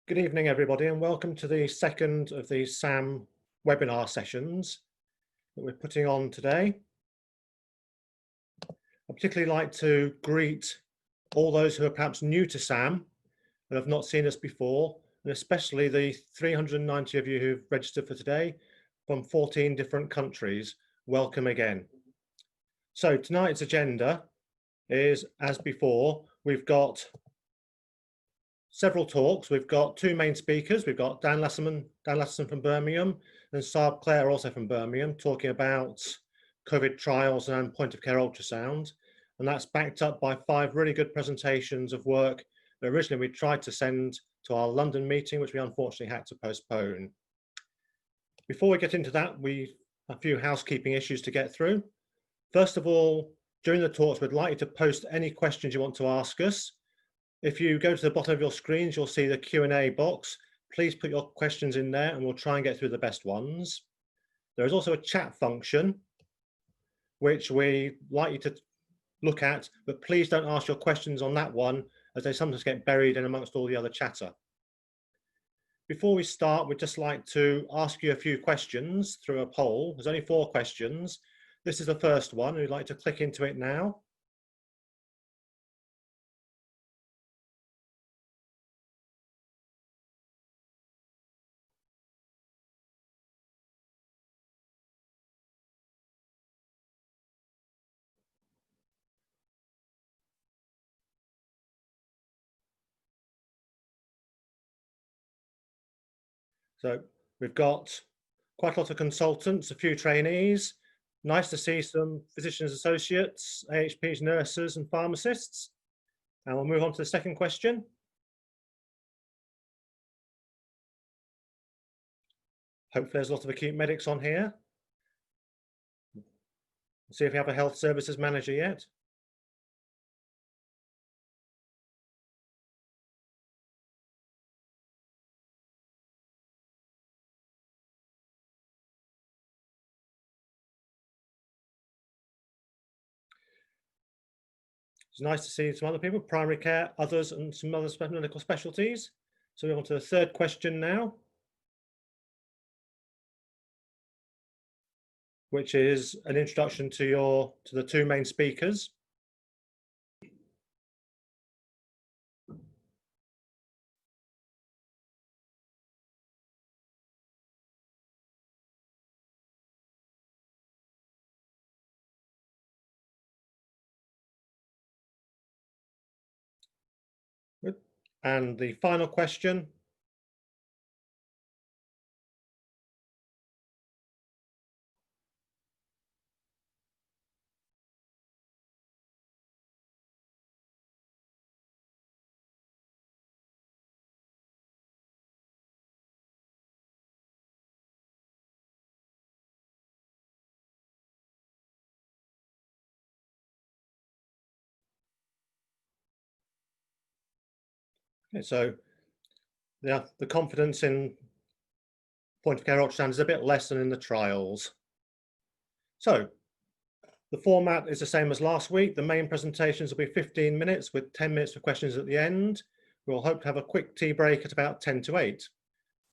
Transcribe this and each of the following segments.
Good evening, everybody, and welcome to the second of the SAM webinar sessions that we're putting on today. I'd particularly like to greet all those who are perhaps new to SAM and have not seen us before, and especially the 390 of you who've registered for today from 14 different countries. Welcome again. So tonight's agenda is, as before, we've got several talks. We've got two main speakers. We've got Dan Lasserman from Birmingham and Saab Clare, also from Birmingham, talking about COVID trials and point of care ultrasound. And that's backed up by 5 really good presentations of work that originally we tried to send to our London meeting, which we unfortunately had to postpone. Before we get into that, a few housekeeping issues to get through. First of all, during the talks, we'd like you to post any questions you want to ask us. If you go to the bottom of your screens, you'll see the Q&A box. Please put your questions in there and we'll try and get through the best ones. There is also a chat function, which we like you to look at, but please don't ask your questions on that one, as they sometimes get buried in amongst all the other chatter. Before we start, we'd just like to ask you a few questions through a poll. There's only 4 questions. This is the first one. We'd like to click into it now. So we've got quite a lot of consultants, a few trainees. Nice to see some physicians associates, AHPs, nurses and pharmacists. And we'll move on to the second question. Hopefully there's a lot of acute medics on here. See if we have a health services manager yet. It's nice to see some other people, primary care, others, and some other medical specialties. So we're on to the third question now, which is an introduction to the 2 main speakers. And the final question. Okay, so the confidence in point of care ultrasound is a bit less than in the trials. So the format is the same as last week. The main presentations will be 15 minutes with 10 minutes for questions at the end. We'll hope to have a quick tea break at about 10 to 8.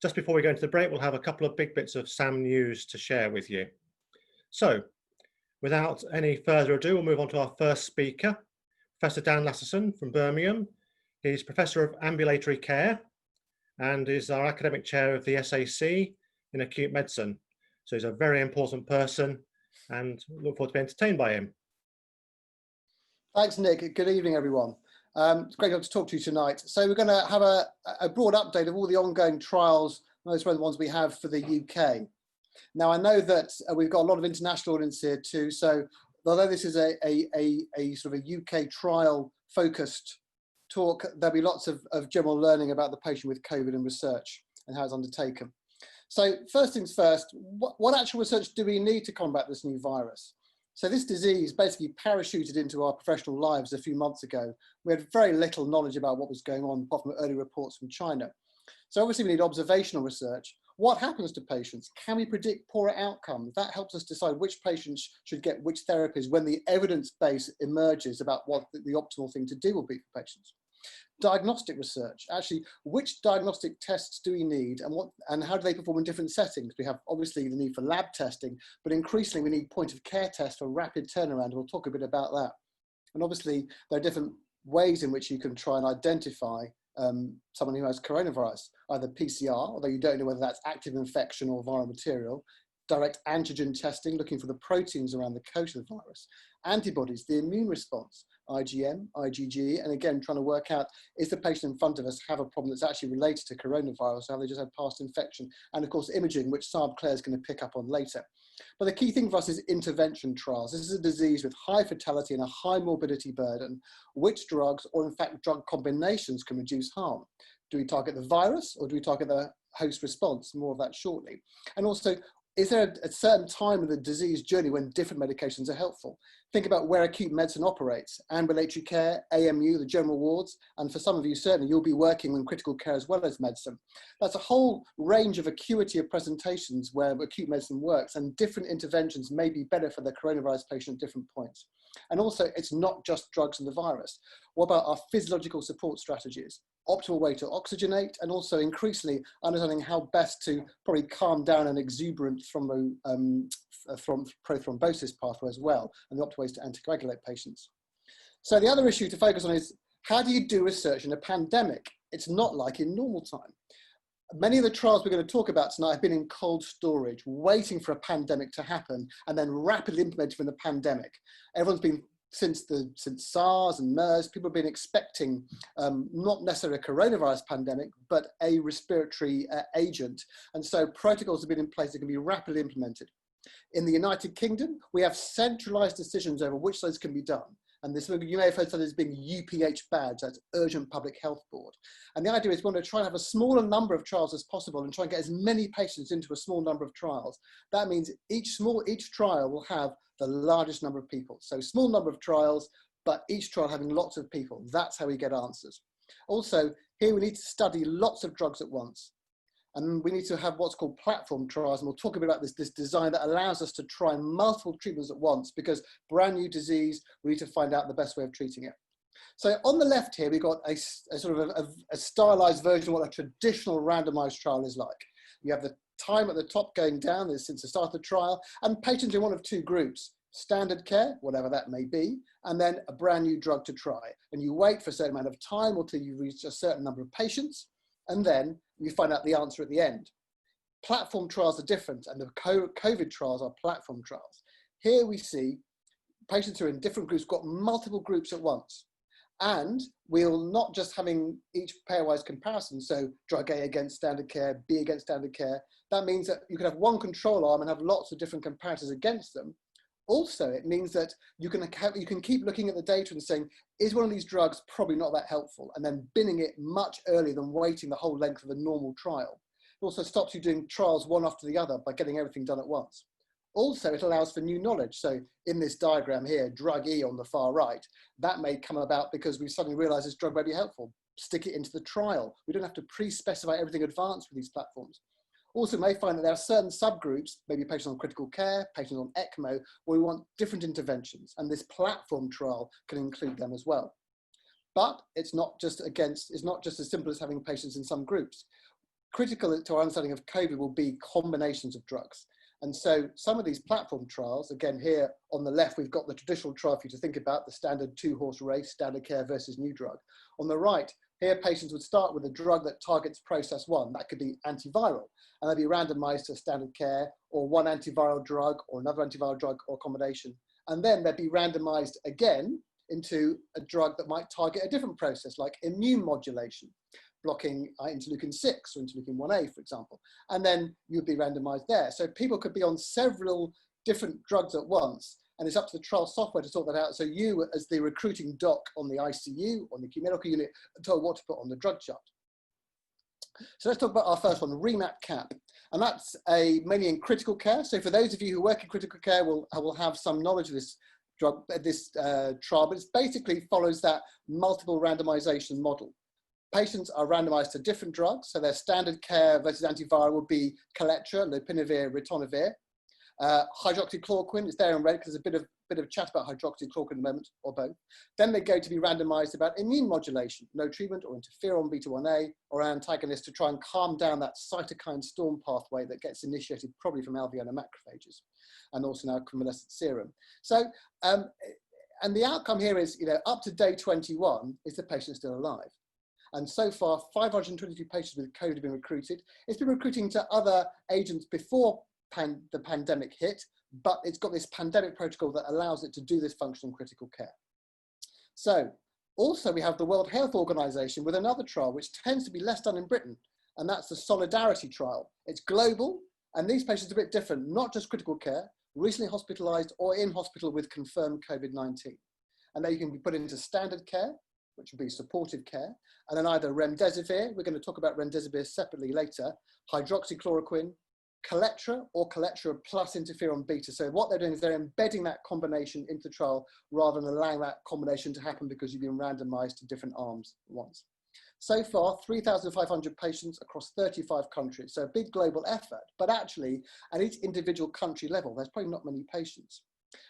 Just before we go into the break, we'll have a couple of big bits of SAM news to share with you. So without any further ado, we'll move on to our first speaker, Professor Dan Lasserman from Birmingham. He's Professor of Ambulatory Care and is our academic chair of the SAC in acute medicine. So he's a very important person and look forward to being entertained by him. Thanks, Nick. Good evening, everyone. It's great to talk to you tonight. So we're going to have a broad update of all the ongoing trials, most of the ones we have for the UK. Now, I know that we've got a lot of international audience here too. So although this is a sort of a UK trial focused talk, there'll be lots of general learning about the patient with COVID and research and how it's undertaken. So first things first, what actual research do we need to combat this new virus? So this disease basically parachuted into our professional lives a few months ago. We had very little knowledge about what was going on, apart from early reports from China. So obviously we need observational research. What happens to patients? Can we predict poorer outcomes? That helps us decide which patients should get which therapies when the evidence base emerges about what the optimal thing to do will be for patients. Diagnostic research, actually, which diagnostic tests do we need and how do they perform in different settings? We have obviously the need for lab testing, but increasingly we need point of care tests for rapid turnaround. We'll talk a bit about that. And obviously there are different ways in which you can try and identify someone who has coronavirus, either PCR, although you don't know whether that's active infection or viral material, direct antigen testing, looking for the proteins around the coat of the virus, antibodies, the immune response, IgM, IgG, and again, trying to work out, is the patient in front of us have a problem that's actually related to coronavirus, or have they just had past infection? And of course, imaging, which Saab Claire is going to pick up on later. But the key thing for us is intervention trials. This is a disease with high fatality and a high morbidity burden. Which drugs, or in fact, drug combinations can reduce harm? Do we target the virus, or do we target the host response? More of that shortly. And also, is there a certain time of the disease journey when different medications are helpful? Think about where acute medicine operates: ambulatory care, AMU, the general wards, and for some of you certainly you'll be working in critical care as well as medicine. That's a whole range of acuity of presentations where acute medicine works, and different interventions may be better for the coronavirus patient at different points. And also, it's not just drugs and the virus. What about our physiological support strategies? Optimal way to oxygenate, and also increasingly understanding how best to probably calm down an exuberant prothrombosis pathway as well, and the optimal ways to anticoagulate patients. So the other issue to focus on is, how do you do research in a pandemic? It's not like in normal time. Many of the trials we're going to talk about tonight have been in cold storage, waiting for a pandemic to happen, and then rapidly implemented from the pandemic. Everyone's been, since SARS and MERS, people have been expecting not necessarily a coronavirus pandemic, but a respiratory agent. And so protocols have been in place that can be rapidly implemented. In the United Kingdom, we have centralized decisions over which those can be done. And this, you may have heard that as being UPH badge, that's Urgent Public Health Board. And the idea is we want to try and have a smaller number of trials as possible and try and get as many patients into a small number of trials. That means each trial will have the largest number of people. So small number of trials, but each trial having lots of people. That's how we get answers. Also, here we need to study lots of drugs at once. And we need to have what's called platform trials. And we'll talk a bit about this design that allows us to try multiple treatments at once, because brand new disease, we need to find out the best way of treating it. So on the left here, we've got a sort of a stylized version of what a traditional randomized trial is like. You have the time at the top going down since the start of the trial, and patients in one of two groups: standard care, whatever that may be, and then a brand new drug to try. And you wait for a certain amount of time until you reach a certain number of patients, and then you find out the answer at the end. Platform trials are different, and the COVID trials are platform trials. Here we see patients who are in different groups, got multiple groups at once. And we're not just having each pairwise comparison, so drug A against standard care, B against standard care. That means that you can have one control arm and have lots of different comparators against them. Also, it means that you can keep looking at the data and saying, is one of these drugs probably not that helpful? And then binning it much earlier than waiting the whole length of a normal trial. It also stops you doing trials one after the other by getting everything done at once. Also, it allows for new knowledge. So in this diagram here, drug E on the far right, that may come about because we suddenly realize this drug may be helpful. Stick it into the trial. We don't have to pre-specify everything advanced with these platforms. Also, you may find that there are certain subgroups, maybe patients on critical care, patients on ECMO, where we want different interventions, and this platform trial can include them as well. But it's not just as simple as having patients in some groups. Critical to our understanding of COVID will be combinations of drugs. And so some of these platform trials, again here on the left, we've got the traditional trial for you to think about, the standard two-horse race, standard care versus new drug. On the right, here patients would start with a drug that targets process one. That could be antiviral, and they'd be randomized to standard care or one antiviral drug or another antiviral drug or combination. And then they'd be randomized again into a drug that might target a different process, like immune modulation, blocking interleukin 6 or interleukin 1A, for example. And then you'd be randomized there. So people could be on several different drugs at once, and it's up to the trial software to sort that out. So you, as the recruiting doc on the ICU, on the acute medical unit, are told what to put on the drug chart. So let's talk about our first one, REMAP-CAP. And that's mainly in critical care. So for those of you who work in critical care, will have some knowledge of this trial, but it basically follows that multiple randomization model. Patients are randomized to different drugs. So their standard care versus antiviral would be Kaletra, lopinavir, ritonavir. Hydroxychloroquine is there in red because there's a bit of chat about hydroxychloroquine at the moment, or both. Then they're going to be randomized about immune modulation, no treatment, or interferon beta-1a, or an antagonist to try and calm down that cytokine storm pathway that gets initiated probably from alveolar macrophages, and also now convalescent serum. So, and the outcome here is, up to day 21, is the patient still alive? And so far, 522 patients with COVID have been recruited. It's been recruiting to other agents before the pandemic hit, but it's got this pandemic protocol that allows it to do this function in critical care. So also we have the World Health Organization with another trial, which tends to be less done in Britain, and that's the Solidarity trial. It's global, and these patients are a bit different, not just critical care, recently hospitalized or in hospital with confirmed COVID-19. And they can be put into standard care, which would be supportive care, and then either remdesivir, we're going to talk about remdesivir separately later, hydroxychloroquine, Colectra, or Colectra plus interferon beta. So what they're doing is they're embedding that combination into the trial rather than allowing that combination to happen because you've been randomized to different arms at once. So far, 3,500 patients across 35 countries. So a big global effort, but actually at each individual country level, there's probably not many patients.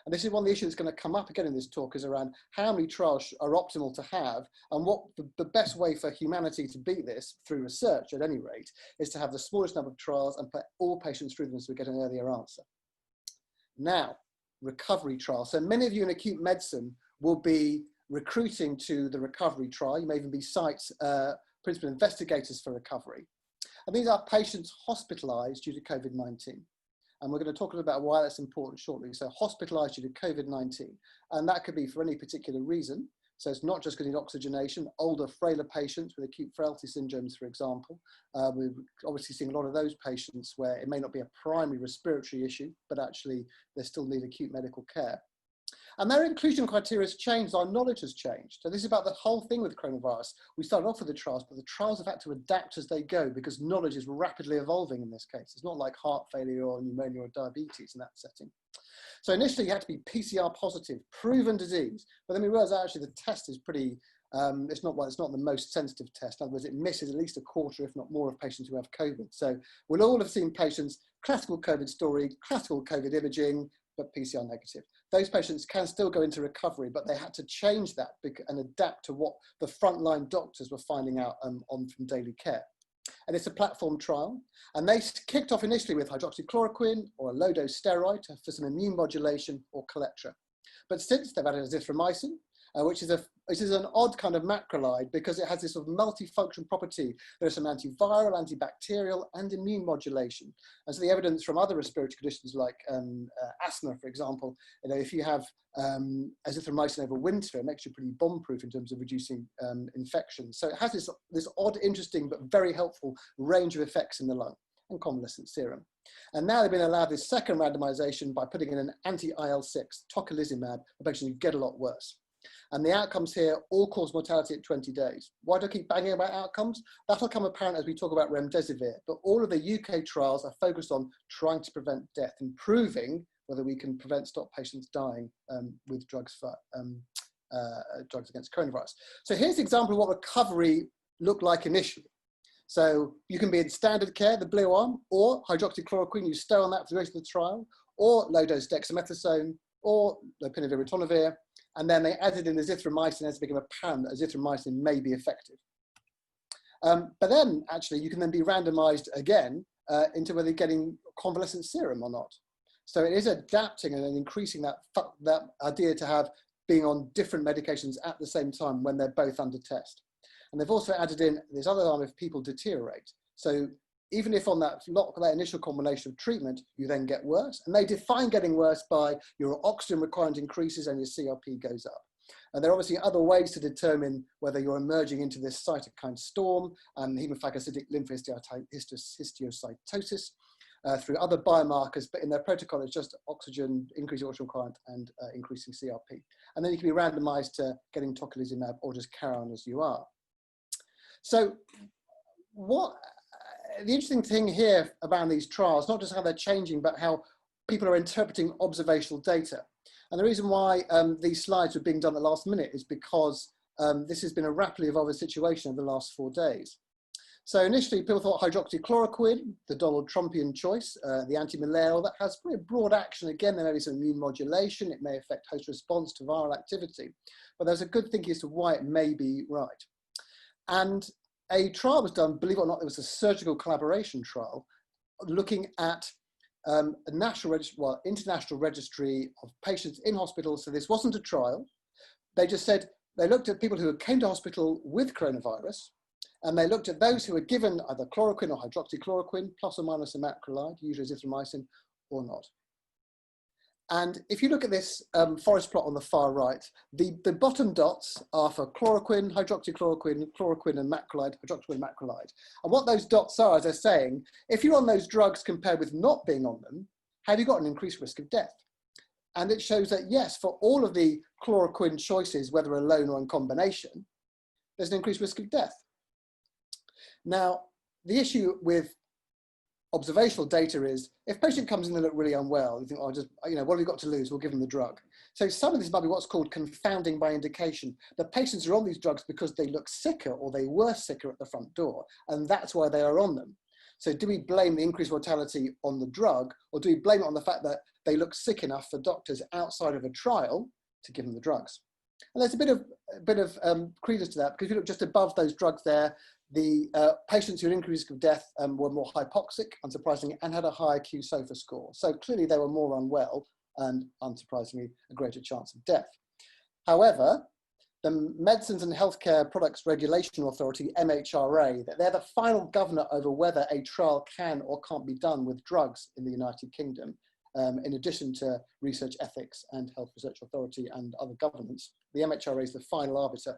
And this is one of the issues that's going to come up again in this talk, is around how many trials are optimal to have, and what the best way for humanity to beat this, through research at any rate, is to have the smallest number of trials and put all patients through them so we get an earlier answer. Now, recovery trials. So many of you in acute medicine will be recruiting to the recovery trial. You may even be site principal investigators for recovery. And these are patients hospitalized due to COVID-19. And we're going to talk a little about why that's important shortly. So hospitalized due to COVID-19, and that could be for any particular reason. So it's not just getting oxygenation, older, frailer patients with acute frailty syndromes, for example. We're obviously seeing a lot of those patients where it may not be a primary respiratory issue, but actually they still need acute medical care. And their inclusion criteria has changed, our knowledge has changed. So this is about the whole thing with coronavirus. We started off with the trials, but the trials have had to adapt as they go because knowledge is rapidly evolving in this case. It's not like heart failure or pneumonia or diabetes in that setting. So initially you had to be PCR positive, proven disease, but then we realized that actually the test is pretty, it's not the most sensitive test. In other words, it misses at least a quarter, if not more, of patients who have COVID. So we'll all have seen patients, classical COVID story, classical COVID imaging, but PCR negative. Those patients can still go into recovery, but they had to change that and adapt to what the frontline doctors were finding out from daily care. And it's a platform trial. And they kicked off initially with hydroxychloroquine or a low-dose steroid for some immune modulation or Colectra. But since they've added azithromycin, which is an odd kind of macrolide because it has this sort of multifunction property. There's some antiviral, antibacterial, and immune modulation. And so the evidence from other respiratory conditions like asthma, for example, if you have azithromycin over winter, it makes you pretty bomb-proof in terms of reducing infections. So it has this odd, interesting, but very helpful range of effects in the lung and convalescent serum. And now they've been allowed this second randomization by putting in an anti-IL-6, tocilizumab, a patient who get a lot worse. And the outcomes here, all-cause mortality at 20 days. Why do I keep banging about outcomes? That'll come apparent as we talk about remdesivir, but all of the UK trials are focused on trying to prevent death, improving whether we can stop patients dying with drugs against coronavirus. So here's an example of what recovery looked like initially. So you can be in standard care, the blue arm, or hydroxychloroquine, you stay on that for the rest of the trial, or low-dose dexamethasone, or lopinavir, ritonavir, and then they added in azithromycin as it became apparent that azithromycin may be effective. But then actually you can then be randomized again into whether you're getting convalescent serum or not. So it is adapting and increasing that idea to have being on different medications at the same time when they're both under test. And they've also added in this other arm if people deteriorate. So even if on that initial combination of treatment, you then get worse, and they define getting worse by your oxygen requirement increases and your CRP goes up. And there are obviously other ways to determine whether you're emerging into this cytokine storm and hemophagocytic lymphohistiocytosis through other biomarkers, but in their protocol, it's just oxygen, increasing oxygen requirement and increasing CRP. And then you can be randomized to getting tocilizumab or just carry on as you are. So the interesting thing here around these trials, not just how they're changing, but how people are interpreting observational data. And the reason why these slides were being done at the last minute is because this has been a rapidly evolving situation over the last 4 days. So initially people thought hydroxychloroquine, the Donald Trumpian choice, the anti-malarial, that has pretty broad action. Again, there may be some immune modulation. It may affect host response to viral activity, but there's a good thinking as to why it may be right. And a trial was done, believe it or not, there was a surgical collaboration trial looking at a national registry, well, international registry of patients in hospital. So this wasn't a trial. They just said, they looked at people who came to hospital with coronavirus, and they looked at those who were given either chloroquine or hydroxychloroquine, plus or minus a macrolide, usually azithromycin, or not. And if you look at this forest plot on the far right, the bottom dots are for chloroquine, hydroxychloroquine, chloroquine and macrolide, hydroxychloroquine and macrolide. And what those dots are, as they're saying, if you're on those drugs compared with not being on them, have you got an increased risk of death? And it shows that yes, for all of the chloroquine choices, whether alone or in combination, there's an increased risk of death. Now, the issue with observational data is if a patient comes in and look really unwell, you think, oh, just, you know, what have we got to lose? We'll give them the drug. So some of this might be what's called confounding by indication. The patients are on these drugs because they look sicker or they were sicker at the front door, and that's why they are on them. So do we blame the increased mortality on the drug, or do we blame it on the fact that they look sick enough for doctors outside of a trial to give them the drugs? And there's a bit of credence to that, because if you look just above those drugs there, the patients who had increased risk of death were more hypoxic, unsurprisingly, and had a higher Q-SOFA score. So clearly they were more unwell and, unsurprisingly, a greater chance of death. However, the Medicines and Healthcare Products Regulation Authority, MHRA, they're the final governor over whether a trial can or can't be done with drugs in the United Kingdom, in addition to Research Ethics and Health Research Authority and other governments. The MHRA is the final arbiter.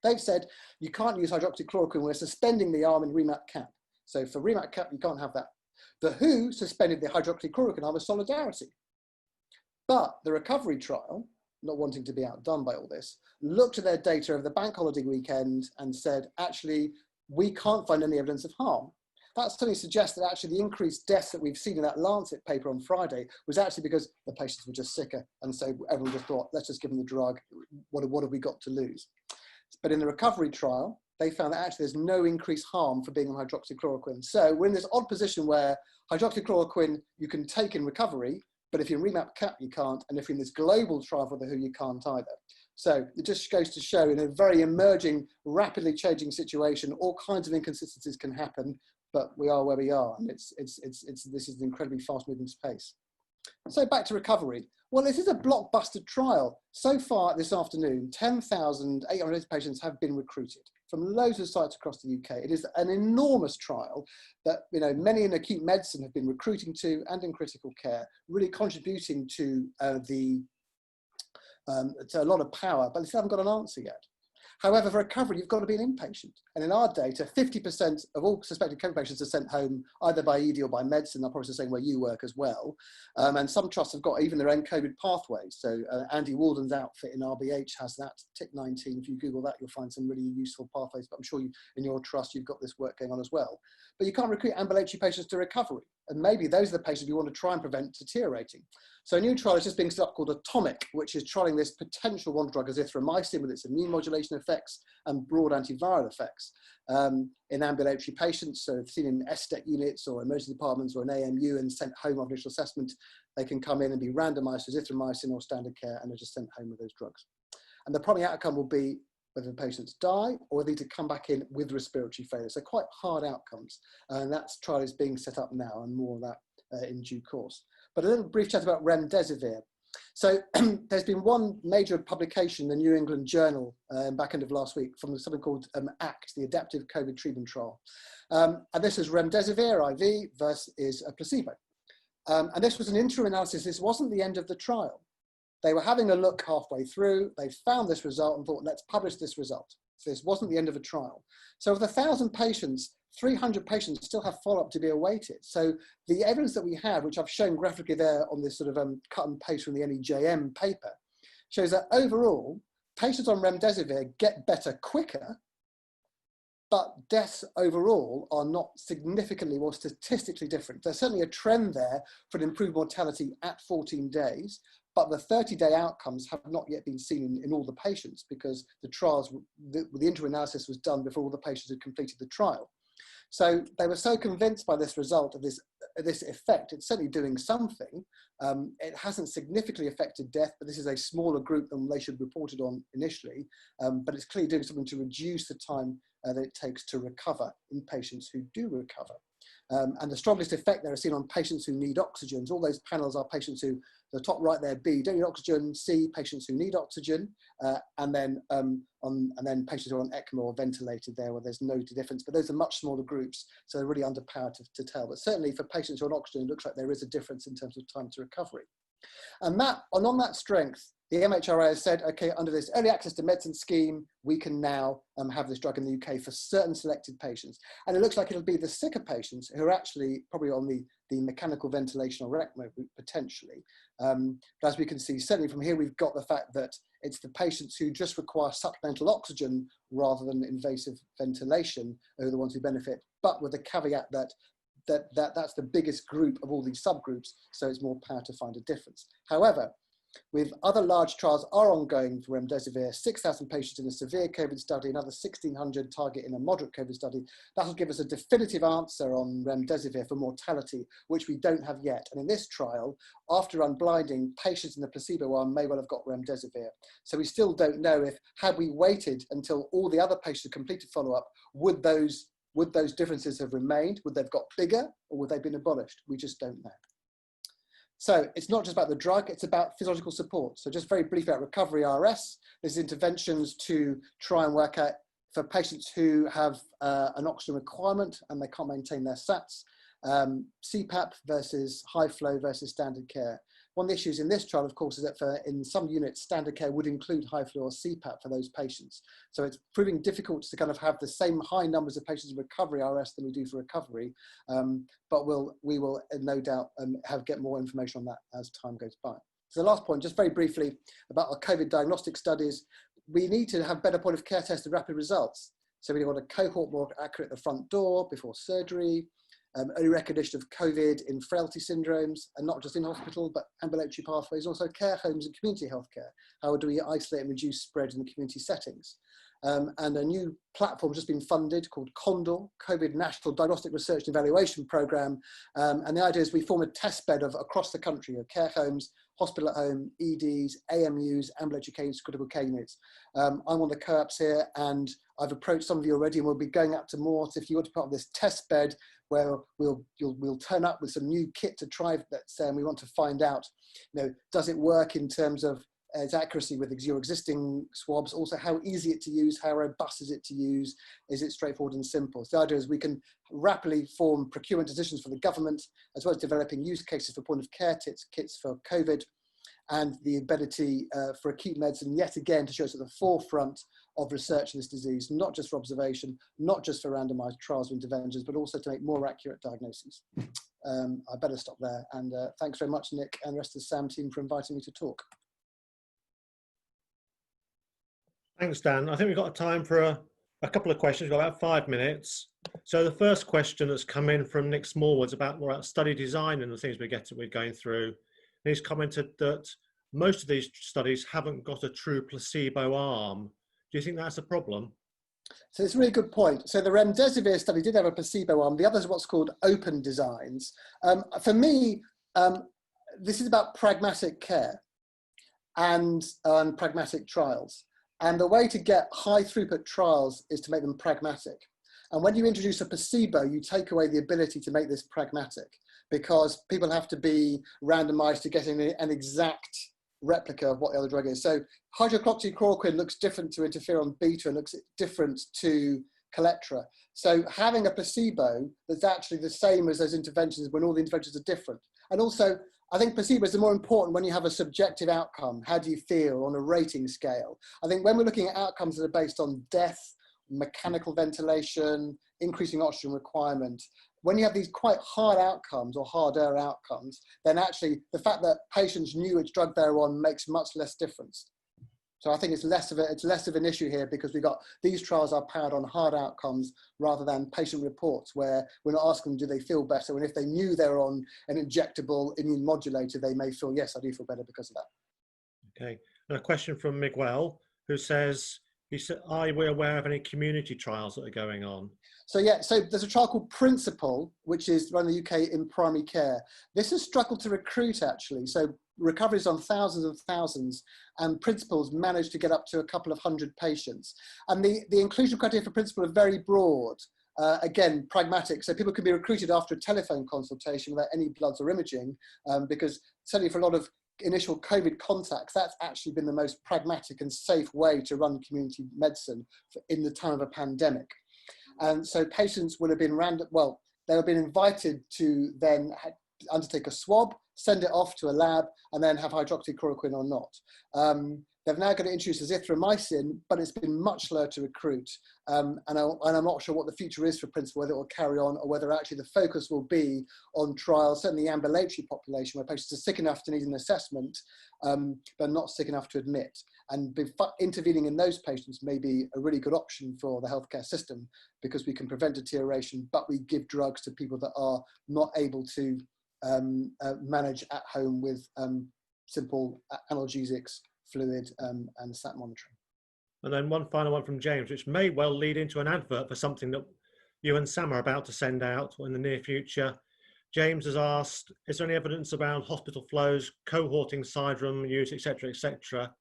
They've said you can't use hydroxychloroquine. We're suspending the arm in REMAP-CAP. So for REMAP-CAP, you can't have that. The WHO suspended the hydroxychloroquine arm of Solidarity. But the recovery trial, not wanting to be outdone by all this, looked at their data over the bank holiday weekend and said, actually, we can't find any evidence of harm. That certainly suggests that actually the increased deaths that we've seen in that Lancet paper on Friday was actually because the patients were just sicker. And so everyone just thought, let's just give them the drug. What have we got to lose? But in the recovery trial, they found that actually there's no increased harm for being on hydroxychloroquine. So we're in this odd position where hydroxychloroquine you can take in recovery, but if you're in REMAP-CAP, you can't. And if you're in this global trial for the WHO, you can't either. So it just goes to show in a very emerging, rapidly changing situation, all kinds of inconsistencies can happen, but we are where we are. And this is an incredibly fast moving space. So back to recovery. Well, this is a blockbuster trial. So far this afternoon, 10,800 patients have been recruited from loads of sites across the UK. It is an enormous trial that, you know, many in acute medicine have been recruiting to, and in critical care, really contributing to a lot of power, but they still haven't got an answer yet. However, for recovery, you've got to be an inpatient. And in our data, 50% of all suspected COVID patients are sent home either by ED or by medicine. I'm probably the same where you work as well. And some trusts have got even their own COVID pathways. So Andy Walden's outfit in RBH has that, TIC19. If you Google that, you'll find some really useful pathways. But I'm sure in your trust, you've got this work going on as well. But you can't recruit ambulatory patients to recovery. And maybe those are the patients you want to try and prevent deteriorating. So a new trial is just being set up called Atomic, which is trialing this potential one drug azithromycin with its immune modulation effects and broad antiviral effects in ambulatory patients. So if seen in SDEC units or emergency departments or an AMU and sent home on initial assessment, they can come in and be randomized to azithromycin or standard care and are just sent home with those drugs. And the primary outcome will be whether the patients die or whether they need to come back in with respiratory failure. So quite hard outcomes. And that trial is being set up now, and more of that in due course. But a little brief chat about remdesivir. So there's been one major publication in the New England Journal back end of last week from something called ACT, the Adaptive COVID Treatment Trial. And this is remdesivir IV versus a placebo. And this was an interim analysis. This wasn't the end of the trial. They were having a look halfway through. They found this result and thought, let's publish this result. So this wasn't the end of a trial. So of the 1,000 patients, 300 patients still have follow-up to be awaited. So the evidence that we have, which I've shown graphically there on this sort of cut and paste from the NEJM paper, shows that overall, patients on remdesivir get better quicker, but deaths overall are not significantly or statistically different. There's certainly a trend there for an improved mortality at 14 days, but the 30-day outcomes have not yet been seen in all the patients because the trials, the interim analysis was done before all the patients had completed the trial. So they were so convinced by this result of this effect. It's certainly doing something. It hasn't significantly affected death, but this is a smaller group than they should have reported on initially. But it's clearly doing something to reduce the time that it takes to recover in patients who do recover. And the strongest effect there is seen on patients who need oxygen. All those panels are patients who, the top right there, B, don't need oxygen, C, patients who need oxygen, and then patients who are on ECMO or ventilated there, where there's no difference. But those are much smaller groups, so they're really underpowered to tell. But certainly for patients who are on oxygen, it looks like there is a difference in terms of time to recovery. And on that strength, the MHRA has said, okay, under this early access to medicine scheme, we can now have this drug in the UK for certain selected patients. And it looks like it'll be the sicker patients who are actually probably on the mechanical ventilation or ECMO route potentially. But as we can see, certainly from here, we've got the fact that it's the patients who just require supplemental oxygen rather than invasive ventilation who are the ones who benefit, but with the caveat that that's the biggest group of all these subgroups, so it's more power to find a difference. However, with other large trials are ongoing for remdesivir, 6,000 patients in a severe COVID study, another 1,600 target in a moderate COVID study, that will give us a definitive answer on remdesivir for mortality, which we don't have yet. And in this trial, after unblinding, patients in the placebo arm may well have got remdesivir. So we still don't know if, had we waited until all the other patients completed follow-up, would those differences have remained? Would they have got bigger, or would they have been abolished? We just don't know. So it's not just about the drug, it's about physiological support. So just very briefly about recovery RS, there's interventions to try and work out for patients who have an oxygen requirement and they can't maintain their SATs, CPAP versus high flow versus standard care. One of the issues in this trial, of course, is that in some units, standard care would include high flow or CPAP for those patients. So it's proving difficult to kind of have the same high numbers of patients in recovery RS than we do for recovery. But we will no doubt get more information on that as time goes by. So the last point, just very briefly about our COVID diagnostic studies, we need to have better point of care tested rapid results. So we want a cohort more accurate at the front door before surgery, early recognition of COVID in frailty syndromes, and not just in hospital, but ambulatory pathways, also care homes and community healthcare. How do we isolate and reduce spread in the community settings? And a new platform has just been funded called CONDOR, COVID National Diagnostic Research and Evaluation Programme. And the idea is we form a test bed across the country of care homes, hospital at home, EDs, AMUs, ambulatory care units, critical care units. I'm on the co-ops here, and I've approached some of you already, and we'll be going out to more. So if you want to be part of this test bed, where we'll turn up with some new kit to try that, and we want to find out, does it work in terms of its accuracy with your existing swabs, also how easy it to use, how robust is it to use, is it straightforward and simple. So the idea is we can rapidly form procurement decisions for the government, as well as developing use cases for point of care kits for COVID, and the ability for acute medicine, yet again, to show us at the forefront of research in this disease, not just for observation, not just for randomized trials or interventions, but also to make more accurate diagnoses. I better stop there. And thanks very much, Nick, and the rest of the SAM team for inviting me to talk. Thanks, Dan. I think we've got time for a couple of questions. We've got about 5 minutes. So the first question that's come in from Nick Smallwood's about more about study design and the things we're going through. And he's commented that most of these studies haven't got a true placebo arm. Do you think that's a problem? So it's a really good point. So the remdesivir study did have a placebo arm. The others are what's called open designs. For me, this is about pragmatic care and pragmatic trials. And the way to get high throughput trials is to make them pragmatic. And when you introduce a placebo, you take away the ability to make this pragmatic, because people have to be randomized to getting an exact replica of what the other drug is. So hydroxychloroquine looks different to interferon beta and looks different to Coletra. So having a placebo that's actually the same as those interventions when all the interventions are different. And also, I think placebos are more important when you have a subjective outcome. How do you feel on a rating scale? I think when we're looking at outcomes that are based on death, mechanical ventilation, increasing oxygen requirement, when you have these quite hard outcomes or harder outcomes, then actually the fact that patients knew which drug they're on makes much less difference. So I think it's less of an issue here, because these trials are powered on hard outcomes rather than patient reports, where we're not asking them, do they feel better? And if they knew they're on an injectable immune modulator, they may feel, yes, I do feel better because of that. Okay. And a question from Miguel, who says, You said, are we aware of any community trials that are going on? So yeah, so there's a trial called Principle, which is run in the UK in primary care. This has struggled to recruit actually. So recovery's on thousands and thousands, and Principle's managed to get up to a couple of hundred patients. And the inclusion criteria for Principle are very broad. Again, pragmatic. So people can be recruited after a telephone consultation without any bloods or imaging, because certainly for a lot of initial COVID contacts, that's actually been the most pragmatic and safe way to run community medicine in the time of a pandemic. And so patients would have been they'll have been invited to then undertake a swab, send it off to a lab, and then have hydroxychloroquine or not. They've now got to introduce azithromycin, but it's been much slower to recruit. And I'm not sure what the future is for Principle, whether it will carry on or whether actually the focus will be on trials, certainly the ambulatory population, where patients are sick enough to need an assessment, but not sick enough to admit. And intervening in those patients may be a really good option for the healthcare system, because we can prevent deterioration, but we give drugs to people that are not able to manage at home with simple analgesics, fluid and sat monitoring. And then one final one from James, which may well lead into an advert for something that you and Sam are about to send out in the near future. James has asked, is there any evidence about hospital flows, cohorting syndrome use, etc., etc.,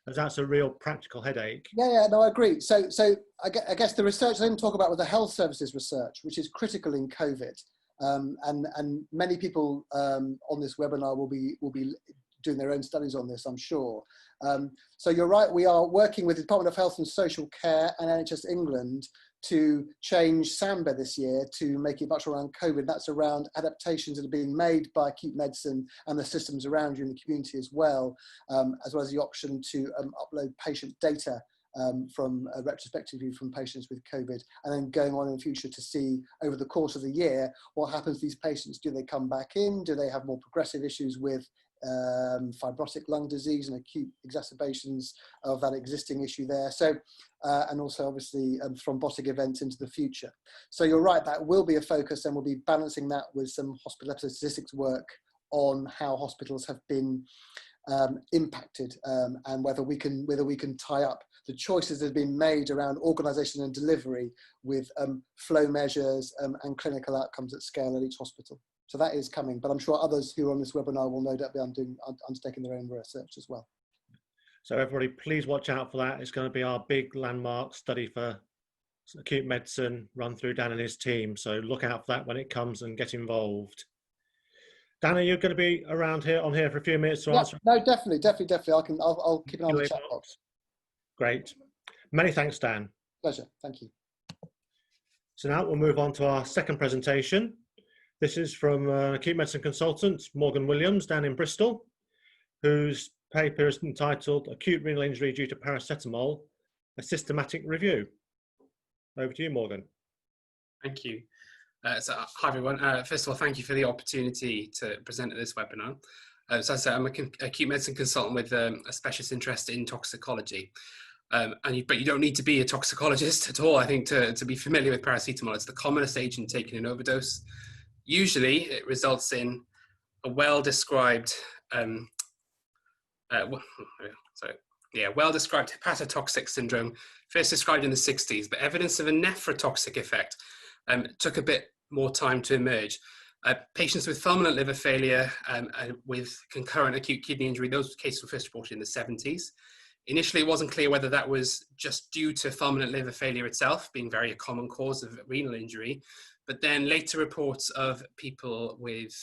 as that's a real practical headache? Yeah, no, I agree. So I guess the research I didn't talk about was the health services research, which is critical in COVID. And many people on this webinar will be doing their own studies on this, I'm sure. So you're right, we are working with the Department of Health and Social Care and NHS England to change SAMBA this year to make it much around COVID. That's around adaptations that are being made by acute medicine and the systems around you in the community as well as the option to upload patient data from a retrospective view from patients with COVID, and then going on in the future to see over the course of the year what happens to these patients. Do they come back in? Do they have more progressive issues with fibrotic lung disease and acute exacerbations of that existing issue there? So, and also obviously thrombotic events into the future. So you're right, that will be a focus, and we'll be balancing that with some hospital episode statistics work on how hospitals have been impacted, and whether we can tie up the choices that have been made around organisation and delivery with flow measures and clinical outcomes at scale at each hospital. So that is coming, but I'm sure others who are on this webinar will no doubt be undertaking their own research as well. So everybody, please watch out for that. It's going to be our big landmark study for acute medicine run through Dan and his team. So look out for that when it comes and get involved. Dan, are you going to be around here for a few minutes to answer? No, definitely. I'll keep an eye on the chat box. Great. Many thanks, Dan. Pleasure. Thank you. So now we'll move on to our second presentation. This is from acute medicine consultant Morgan Williams down in Bristol, whose paper is entitled Acute Renal Injury Due to Paracetamol, a Systematic Review. Over to you, Morgan. Thank you. So, hi everyone. First of all, thank you for the opportunity to present at this webinar. So as I said, I'm an acute medicine consultant with a specialist interest in toxicology. But you don't need to be a toxicologist at all, I think, to be familiar with paracetamol. It's the commonest agent taken in overdose. Usually it results in a well-described well-described hepatotoxic syndrome, first described in the 60s, but evidence of a nephrotoxic effect took a bit more time to emerge. Patients with fulminant liver failure with concurrent acute kidney injury, those cases were first reported in the 70s. Initially, it wasn't clear whether that was just due to fulminant liver failure itself, being very a common cause of renal injury, but then later reports of people with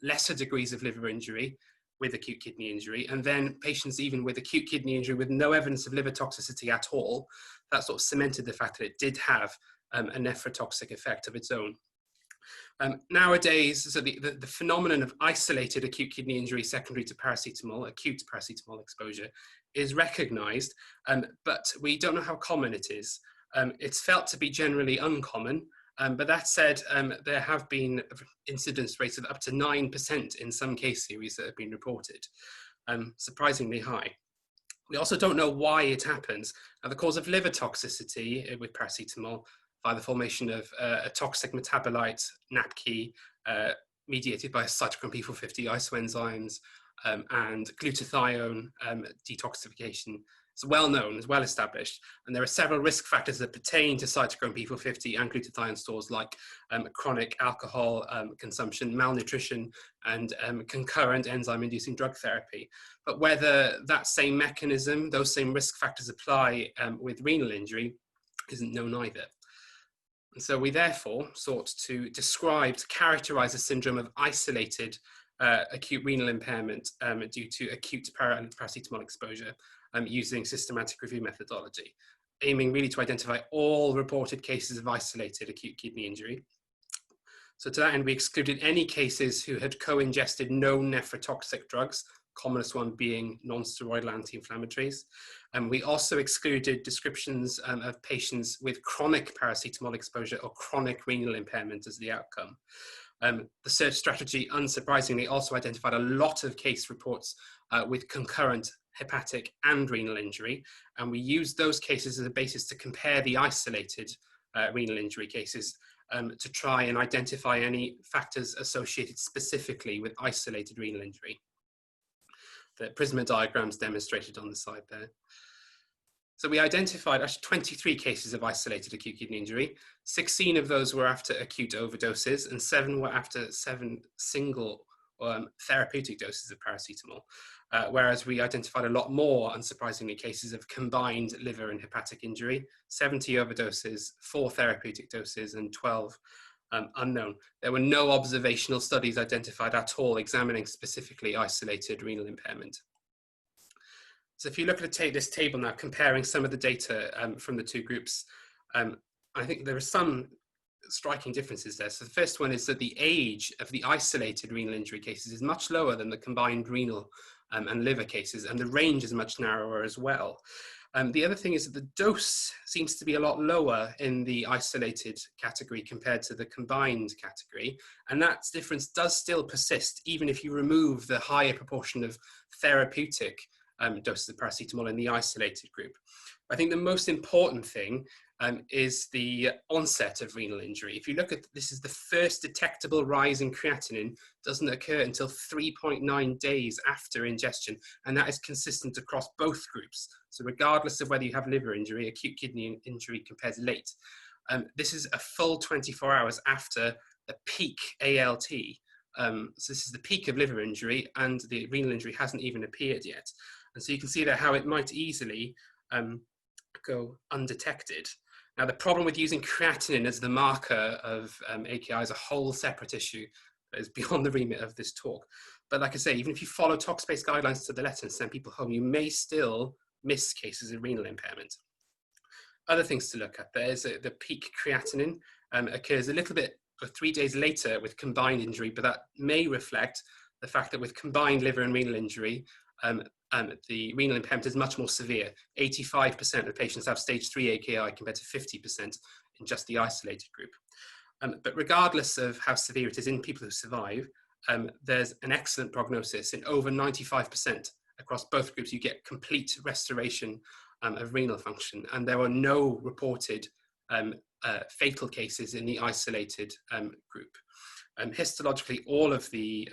lesser degrees of liver injury with acute kidney injury, and then patients even with acute kidney injury with no evidence of liver toxicity at all. That sort of cemented the fact that it did have a nephrotoxic effect of its own. Nowadays, so the phenomenon of isolated acute kidney injury secondary to paracetamol, acute paracetamol exposure, is recognized, but we don't know how common it is. It's felt to be generally uncommon, but that said, there have been incidence rates of up to 9% in some case series that have been reported, surprisingly high. We also don't know why it happens. Now, the cause of liver toxicity with paracetamol by the formation of a toxic metabolite, NAPK, mediated by cytochrome P450 isoenzymes and glutathione detoxification It's well known, it's well established, and there are several risk factors that pertain to cytochrome P450 and glutathione stores, like chronic alcohol consumption, malnutrition, and concurrent enzyme-inducing drug therapy. But whether that same mechanism, those same risk factors apply with renal injury isn't known either. And so we therefore sought to characterize a syndrome of isolated acute renal impairment due to acute paracetamol exposure using systematic review methodology, aiming really to identify all reported cases of isolated acute kidney injury. So to that end, we excluded any cases who had co-ingested known nephrotoxic drugs, commonest one being non-steroidal anti-inflammatories. And we also excluded descriptions of patients with chronic paracetamol exposure or chronic renal impairment as the outcome. The search strategy, unsurprisingly, also identified a lot of case reports with concurrent hepatic and renal injury, and we used those cases as a basis to compare the isolated renal injury cases to try and identify any factors associated specifically with isolated renal injury. The Prisma diagrams demonstrated on the side there. So we identified actually 23 cases of isolated acute kidney injury. 16 of those were after acute overdoses, and 7 were after 7 single therapeutic doses of paracetamol. Whereas we identified a lot more, unsurprisingly, cases of combined liver and hepatic injury, 70 overdoses, 4 therapeutic doses, and 12 unknown. There were no observational studies identified at all examining specifically isolated renal impairment. So if you look at this table now, comparing some of the data from the two groups, I think there are some striking differences there. So the first one is that the age of the isolated renal injury cases is much lower than the combined renal and liver cases, and the range is much narrower as well. The other thing is that the dose seems to be a lot lower in the isolated category compared to the combined category, and that difference does still persist even if you remove the higher proportion of therapeutic doses of paracetamol in the isolated group. I think the most important thing is the onset of renal injury. If you look at this, is the first detectable rise in creatinine doesn't occur until 3.9 days after ingestion, and that is consistent across both groups. So regardless of whether you have liver injury, acute kidney injury compares late. This is a full 24 hours after the peak ALT. So this is the peak of liver injury, and the renal injury hasn't even appeared yet. And so you can see there how it might easily go undetected. Now, the problem with using creatinine as the marker of AKI is a whole separate issue that is beyond the remit of this talk. But like I say, even if you follow tox-based guidelines to the letter and send people home, you may still miss cases of renal impairment. Other things to look at there is that the peak creatinine occurs a little bit 3 days later with combined injury, but that may reflect the fact that with combined liver and renal injury, the renal impairment is much more severe. 85% of patients have stage 3 AKI compared to 50% in just the isolated group. But regardless of how severe it is in people who survive, there's an excellent prognosis. In over 95% across both groups, you get complete restoration of renal function, and there are no reported fatal cases in the isolated group. Histologically, all of the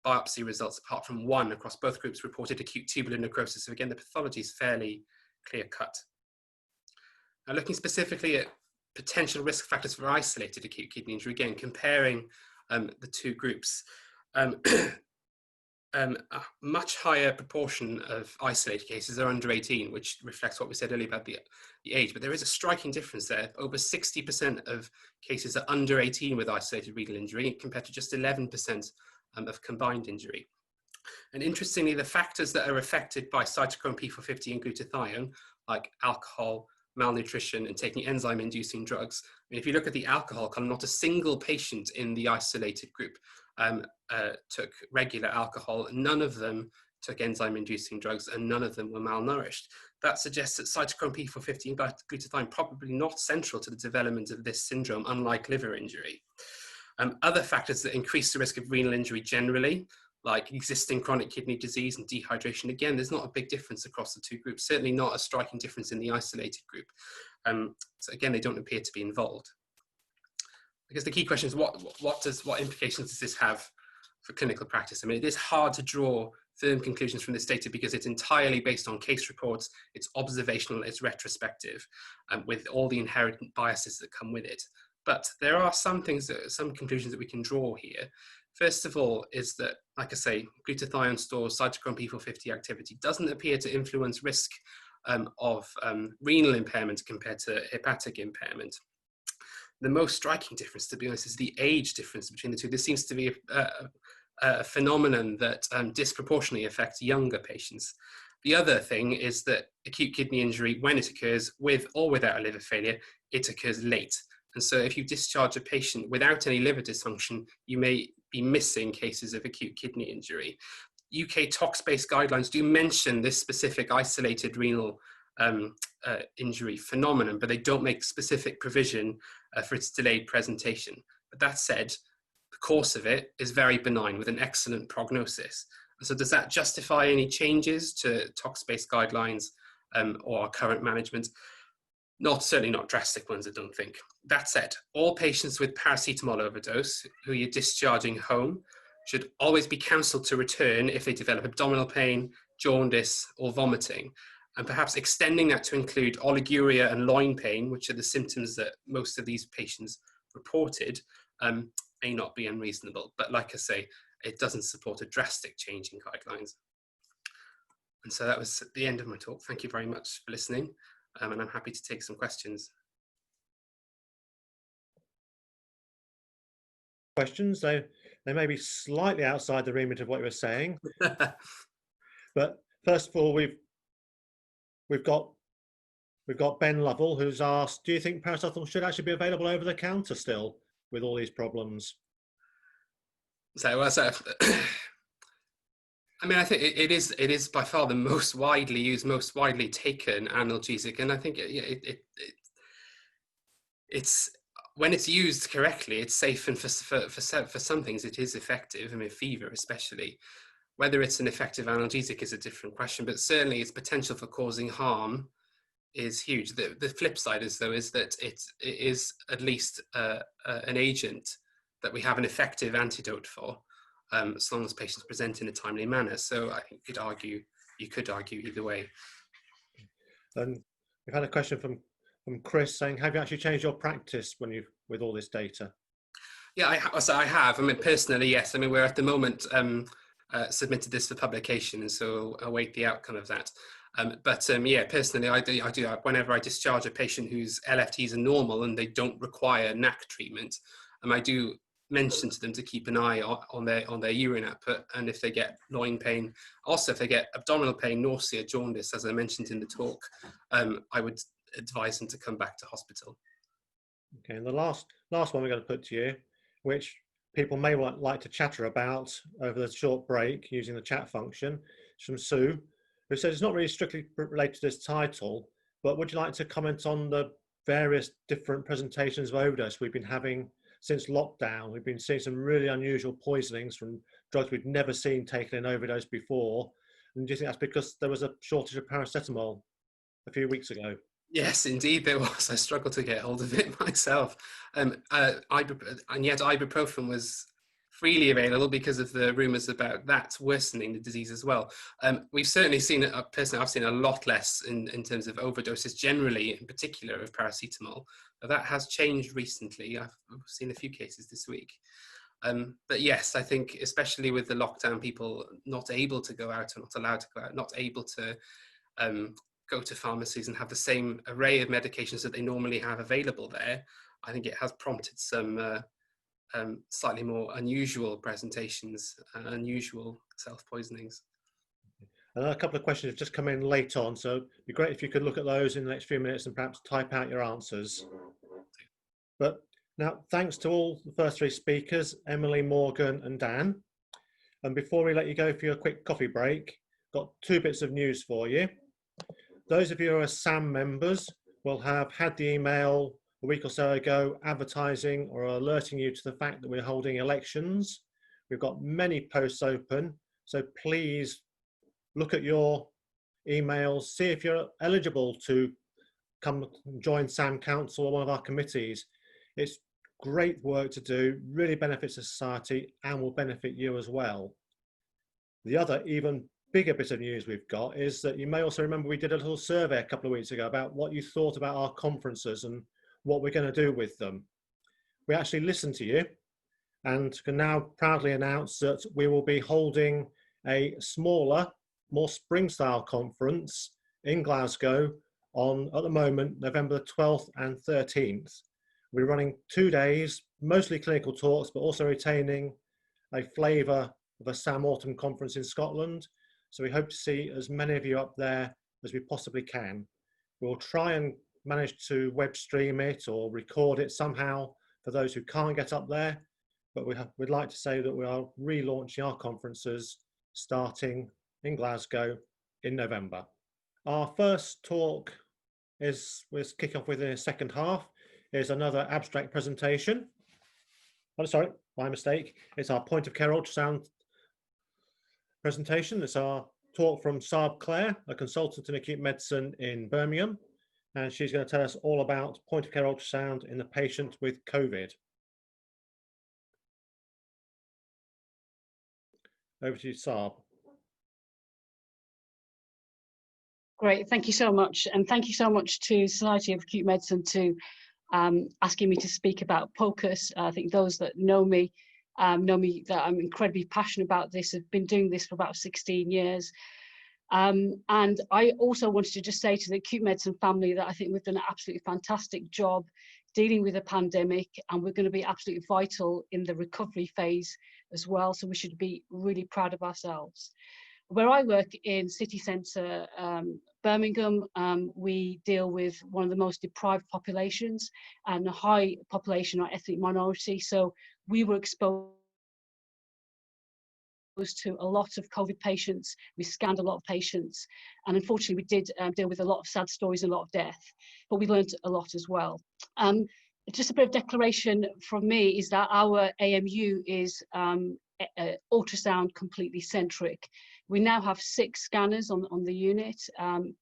biopsy results, apart from one across both groups, reported acute tubular necrosis. So again, the pathology is fairly clear-cut. Now, looking specifically at potential risk factors for isolated acute kidney injury, again, comparing the two groups, a much higher proportion of isolated cases are under 18, which reflects what we said earlier about the age, but there is a striking difference there. Over 60% of cases are under 18 with isolated renal injury compared to just 11% of combined injury. And interestingly, the factors that are affected by cytochrome P450 and glutathione, like alcohol, malnutrition, and taking enzyme-inducing drugs, I mean, if you look at the alcohol column, not a single patient in the isolated group took regular alcohol. None of them took enzyme-inducing drugs, and none of them were malnourished. That suggests that cytochrome P450 and glutathione probably not central to the development of this syndrome, unlike liver injury. Other factors that increase the risk of renal injury generally, like existing chronic kidney disease and dehydration, again, there's not a big difference across the two groups, certainly not a striking difference in the isolated group. So again, they don't appear to be involved. I guess the key question is what implications does this have for clinical practice? I mean, it is hard to draw firm conclusions from this data because it's entirely based on case reports, it's observational, it's retrospective, with all the inherent biases that come with it. But there are some conclusions that we can draw here. First of all is that, like I say, glutathione stores, cytochrome P450 activity doesn't appear to influence risk of renal impairment compared to hepatic impairment. The most striking difference, to be honest, is the age difference between the two. This seems to be a phenomenon that disproportionately affects younger patients. The other thing is that acute kidney injury, when it occurs with or without a liver failure, it occurs late. And so if you discharge a patient without any liver dysfunction, you may be missing cases of acute kidney injury. UK tox-based guidelines do mention this specific isolated renal injury phenomenon, but they don't make specific provision for its delayed presentation. But that said, the course of it is very benign with an excellent prognosis. So does that justify any changes to tox-based guidelines or our current management? Certainly not drastic ones, I don't think. That said, all patients with paracetamol overdose who you're discharging home should always be counseled to return if they develop abdominal pain, jaundice, or vomiting, and perhaps extending that to include oliguria and loin pain, which are the symptoms that most of these patients reported, may not be unreasonable. But like I say, it doesn't support a drastic change in guidelines. And so that was the end of my talk. Thank you very much for listening. And I'm happy to take some questions. Questions, they may be slightly outside the remit of what you were saying. But first of all, we've got Ben Lovell, who's asked, do you think paracetamol should actually be available over the counter still with all these problems? I mean, I think it is by far the most widely used, most widely taken analgesic, and I think it's when it's used correctly, it's safe, and for some things it is effective. I mean, fever especially. Whether it's an effective analgesic is a different question, but certainly its potential for causing harm is huge. The flip side is that it is at least an agent that we have an effective antidote for. As long as patients present in a timely manner. So I think you could argue either way. And we've had a question from Chris saying, have you actually changed your practice with all this data? Yeah, I have. I mean, personally, yes. I mean, we're at the moment submitted this for publication, and so await the outcome of that. Yeah, personally, I do. Whenever I discharge a patient whose LFTs are normal and they don't require NAC treatment, I do mention to them to keep an eye on their urine output, and if they get loin pain, also if they get abdominal pain, nausea, jaundice, as I mentioned in the talk, I would advise them to come back to hospital. Okay, and the last one we're going to put to you, which people may like to chatter about over the short break using the chat function, is from Sue, who says it's not really strictly related to this title, but would you like to comment on the various different presentations of overdose we've been having since lockdown? We've been seeing some really unusual poisonings from drugs we'd never seen taken in overdose before. And do you think that's because there was a shortage of paracetamol a few weeks ago? Yes, indeed there was. I struggled to get hold of it myself. And yet ibuprofen was freely available because of the rumours about that worsening the disease as well. We've certainly seen, personally, I've seen a lot less in terms of overdoses generally, in particular of paracetamol. But that has changed recently. I've seen a few cases this week. But yes, I think especially with the lockdown, people not able to go out or not allowed to go out, not able to go to pharmacies and have the same array of medications that they normally have available there, I think it has prompted some slightly more unusual presentations, unusual self-poisonings. A couple of questions have just come in late on, so it'd be great if you could look at those in the next few minutes and perhaps type out your answers. But now, thanks to all the first three speakers, Emily, Morgan and Dan. And before we let you go for your quick coffee break, got two bits of news for you. Those of you who are SAM members will have had the email a week or so ago advertising or alerting you to the fact that we're holding elections. We've got many posts open, so please look at your emails, see if you're eligible to come join SAM Council or one of our committees. It's great work to do, really benefits the society and will benefit you as well. The other even bigger bit of news we've got is that you may also remember we did a little survey a couple of weeks ago about what you thought about our conferences and what we're going to do with them. We actually listened to you and can now proudly announce that we will be holding a smaller, more spring-style conference in Glasgow on, at the moment, November 12th and 13th. We're running 2 days, mostly clinical talks, but also retaining a flavour of a SAM Autumn Conference in Scotland. So we hope to see as many of you up there as we possibly can. We'll try and manage to web stream it or record it somehow for those who can't get up there. But we'd like to say that we are relaunching our conferences starting in Glasgow in November. Our first talk we'll kick off with in the second half, is another abstract presentation. Oh, sorry, my mistake. It's our point of care ultrasound presentation. It's our talk from Saab Claire, a consultant in acute medicine in Birmingham. And she's going to tell us all about point of care ultrasound in the patient with COVID. Over to you, Saab. Great, thank you so much. And thank you so much to Society of Acute Medicine to asking me to speak about POCUS. I think those that know me that I'm incredibly passionate about this. I've been doing this for about 16 years. And I also wanted to just say to the acute medicine family that I think we've done an absolutely fantastic job dealing with a pandemic, and we're going to be absolutely vital in the recovery phase as well. So we should be really proud of ourselves. Where I work in city centre Birmingham, we deal with one of the most deprived populations and a high population or ethnic minority. So we were exposed to a lot of COVID patients. We scanned a lot of patients, and unfortunately we did deal with a lot of sad stories and a lot of death, but we learned a lot as well. Just a bit of declaration from me is that our AMU is ultrasound completely centric. We now have 6 scanners on the unit.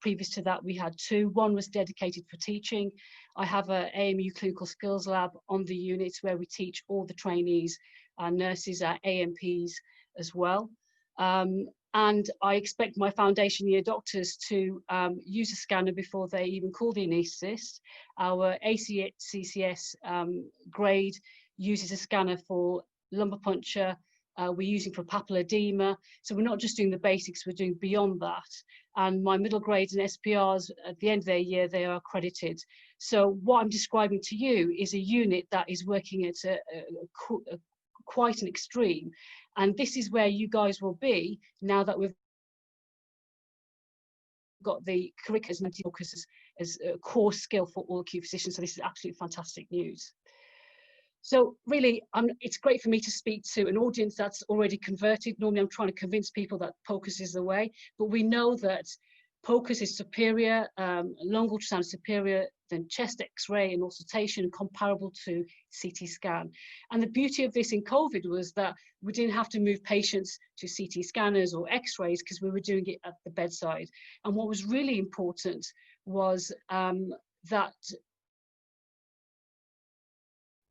Previous to that, we had 2. One was dedicated for teaching. I have an AMU clinical skills lab on the unit where we teach all the trainees, our nurses, our AMPs as well. And I expect my foundation year doctors to use a scanner before they even call the anaesthetist. Our ACCS grade uses a scanner for lumbar puncture. We're using for papilledema. So we're not just doing the basics, we're doing beyond that. And my middle grades and SPRs, at the end of their year, they are accredited. So what I'm describing to you is a unit that is working at quite an extreme. And this is where you guys will be now that we've got the curriculum as a core skill for all acute physicians. So this is absolutely fantastic news. So really, it's great for me to speak to an audience that's already converted. Normally I'm trying to convince people that POCUS is the way, but we know that POCUS is superior, long ultrasound is superior than chest X-ray and auscultation, comparable to CT scan. And the beauty of this in COVID was that we didn't have to move patients to CT scanners or X-rays because we were doing it at the bedside. And what was really important was that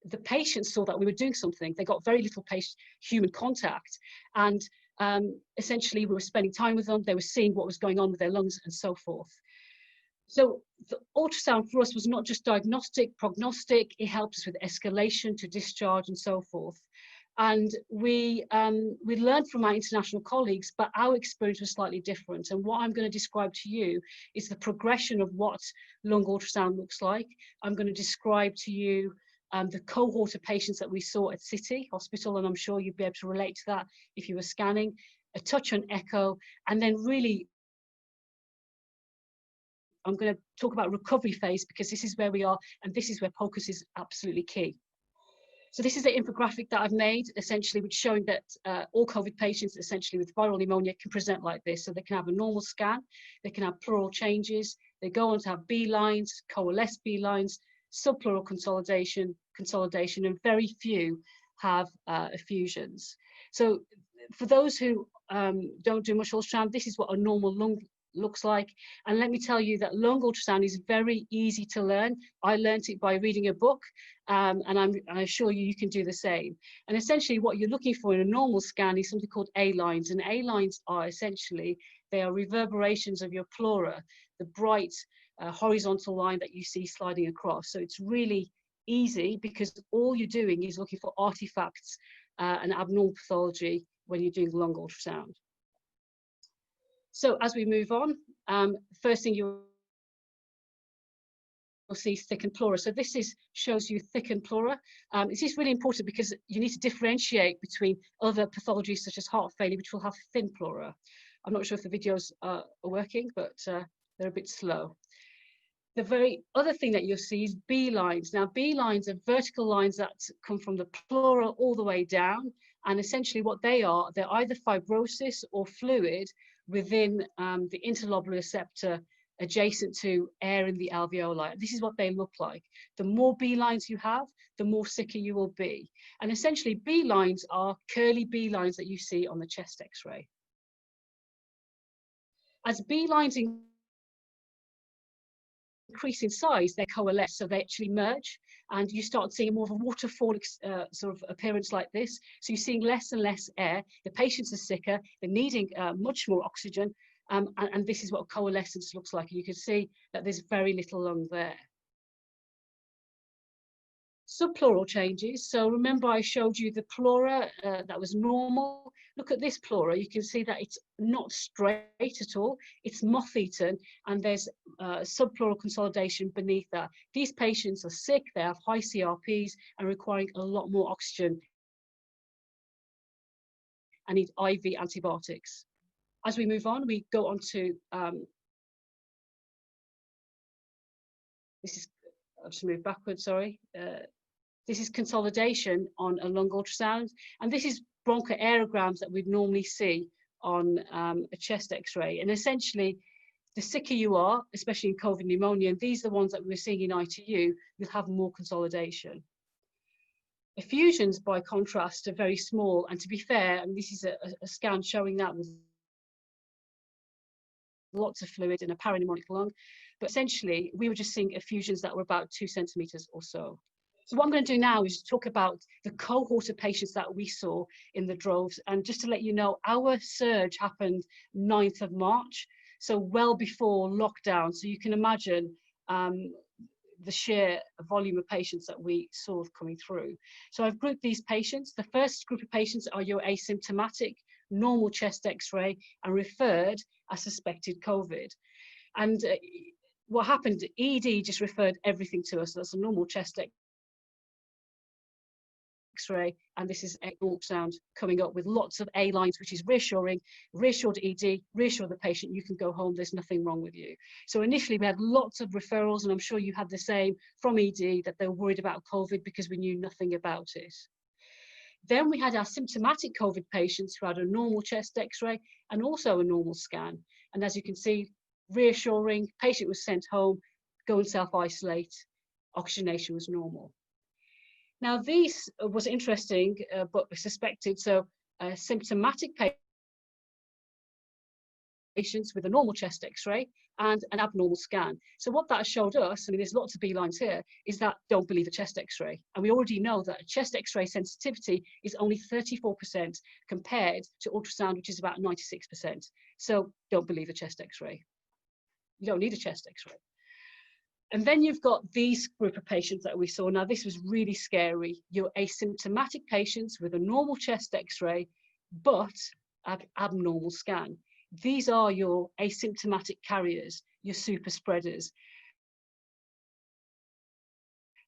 the patients saw that we were doing something. They got very little human contact, and essentially we were spending time with them. They were seeing what was going on with their lungs and so forth. So the ultrasound for us was not just diagnostic, prognostic. It helped us with escalation to discharge and so forth. And we learned from our international colleagues, but our experience was slightly different. And what I'm going to describe to you is the progression of what lung ultrasound looks like. I'm going to describe to you the cohort of patients that we saw at City Hospital, and I'm sure you'd be able to relate to that if you were scanning, a touch on echo, and then really I'm going to talk about recovery phase, because this is where we are, and this is where POCUS is absolutely key. So this is the infographic that I've made, essentially, which showing that all COVID patients, essentially with viral pneumonia, can present like this. So they can have a normal scan, they can have pleural changes, they go on to have B lines, coalesced B lines, subpleural consolidation, and very few have effusions. So for those who don't do much ultrasound, this is what a normal lung looks like. And let me tell you that lung ultrasound is very easy to learn. I learned it by reading a book, and I assure you, you can do the same. And essentially what you're looking for in a normal scan is something called A-lines. And A-lines are essentially, they are reverberations of your pleura, the bright horizontal line that you see sliding across. So it's really easy because all you're doing is looking for artifacts and abnormal pathology when you're doing lung ultrasound. So as we move on, first thing you'll see is thickened pleura. So this shows you thickened pleura. This is really important because you need to differentiate between other pathologies such as heart failure, which will have thin pleura. I'm not sure if the videos are working, but they're a bit slow. The very other thing that you'll see is B lines. Now, B lines are vertical lines that come from the pleura all the way down. And essentially what they are, they're either fibrosis or fluid within the interlobular septa adjacent to air in the alveoli. This is what they look like. The more B lines you have, the more sicker you will be. And essentially B lines are curly B lines that you see on the chest X-ray. As B lines increase in size, they coalesce, so they actually merge, and you start seeing more of a waterfall sort of appearance like this. So you're seeing less and less air, the patients are sicker, they're needing much more oxygen, and this is what coalescence looks like. You can see that there's very little lung there. Subpleural changes. So remember I showed you the pleura that was normal. Look at this pleura. You can see that it's not straight at all. It's moth-eaten, and there's subpleural consolidation beneath that. These patients are sick. They have high CRPs and requiring a lot more oxygen and need IV antibiotics. As we move on, we go on to I'll just move backwards, sorry. This is consolidation on a lung ultrasound, and this is bronchoaerograms that we'd normally see on a chest X-ray. And essentially, the sicker you are, especially in COVID pneumonia, and these are the ones that we're seeing in ITU, you'll have more consolidation. Effusions, by contrast, are very small, and to be fair, and this is a scan showing that with lots of fluid in a parapneumonic lung, but essentially we were just seeing effusions that were about 2 centimeters or so. So what I'm going to do now is talk about the cohort of patients that we saw in the droves. And just to let you know, our surge happened 9th of March, so well before lockdown. So you can imagine the sheer volume of patients that we saw coming through. So I've grouped these patients. The first group of patients are your asymptomatic, normal chest X-ray and referred as suspected COVID. And what happened, ED just referred everything to us. That's a normal chest X-ray, and this is ultrasound coming up with lots of A lines, which is reassuring. Reassure the ED, reassure the patient, you can go home, there's nothing wrong with you. So initially we had lots of referrals, and I'm sure you had the same from ED, that they were worried about COVID because we knew nothing about it. Then we had our symptomatic COVID patients who had a normal chest X-ray and also a normal scan. And as you can see, reassuring, patient was sent home, go and self-isolate, oxygenation was normal. Now, these was interesting, but suspected. So symptomatic patients with a normal chest X-ray and an abnormal scan. So what that showed us, I mean, there's lots of B lines here, is that don't believe a chest X-ray. And we already know that a chest X-ray sensitivity is only 34% compared to ultrasound, which is about 96%. So don't believe a chest X-ray. You don't need a chest X-ray. And then you've got these group of patients that we saw. Now, this was really scary. You're asymptomatic patients with a normal chest X-ray, but abnormal scan. These are your asymptomatic carriers, your super spreaders.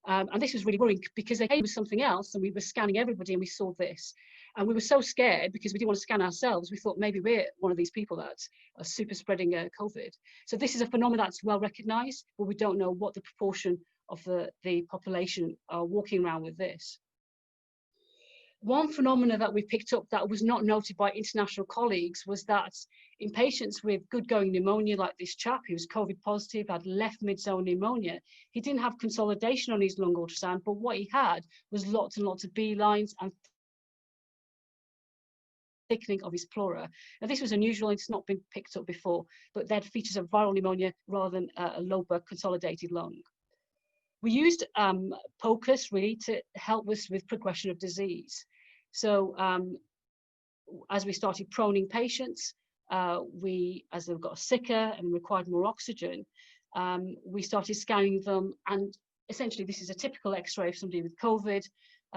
And this was really worrying because they came with something else, and we were scanning everybody and we saw this. And we were so scared because we didn't want to scan ourselves. We thought maybe we're one of these people that are super spreading COVID. So this is a phenomenon that's well recognized, but we don't know what the proportion of the population are walking around with this. One phenomenon that we picked up that was not noted by international colleagues was that in patients with good going pneumonia, like this chap who was COVID positive, had left mid-zone pneumonia, he didn't have consolidation on his lung ultrasound, but what he had was lots and lots of B lines and thickening of his pleura. Now, this was unusual, it's not been picked up before, but they had features of viral pneumonia rather than a lobar consolidated lung. We used POCUS really to help us with progression of disease. So as we started proning patients, as they got sicker and required more oxygen, we started scanning them, and essentially this is a typical X-ray of somebody with COVID,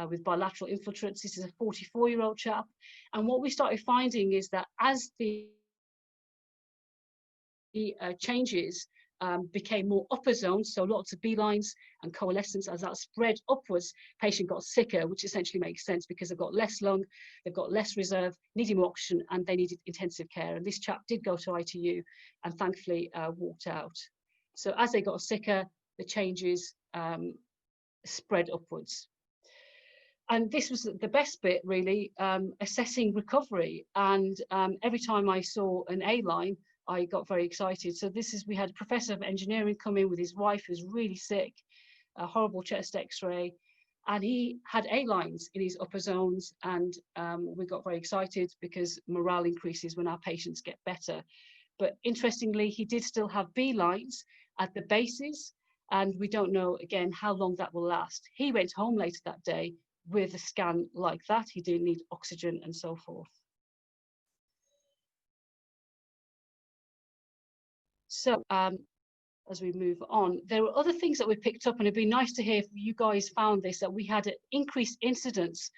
with bilateral infiltrates. This is a 44-year-old chap, and what we started finding is that as the changes became more upper zones, so lots of B-lines and coalescence, as that spread upwards, patient got sicker, which essentially makes sense because they've got less lung, they've got less reserve, needing more oxygen, and they needed intensive care. And this chap did go to ITU and thankfully walked out. So as they got sicker, the changes spread upwards. And this was the best bit, really, assessing recovery. And every time I saw an A-line, I got very excited. So we had a professor of engineering come in with his wife who's really sick, a horrible chest X-ray, and he had A-lines in his upper zones, and we got very excited because morale increases when our patients get better. But interestingly, he did still have B-lines at the bases, and we don't know, again, how long that will last. He went home later that day with a scan like that. He didn't need oxygen and so forth. So as we move on, there were other things that we picked up, and it'd be nice to hear if you guys found this, that we had an increased incidence,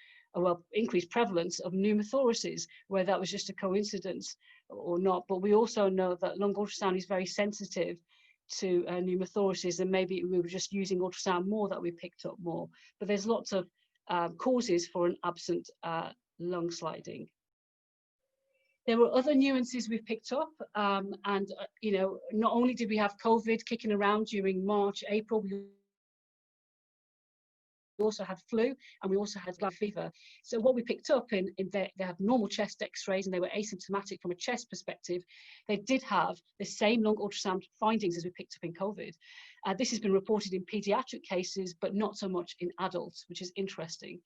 increased prevalence of pneumothoraces, whether that was just a coincidence or not. But we also know that lung ultrasound is very sensitive to pneumothoraces, and maybe we were just using ultrasound more that we picked up more. But there's lots of causes for an absent lung sliding. There were other nuances we picked up, and you know, not only did we have COVID kicking around during March, April, we also had flu, and we also had glad fever. So what we picked up they had normal chest X-rays, and they were asymptomatic from a chest perspective. They did have the same lung ultrasound findings as we picked up in COVID. This has been reported in pediatric cases, but not so much in adults, which is interesting.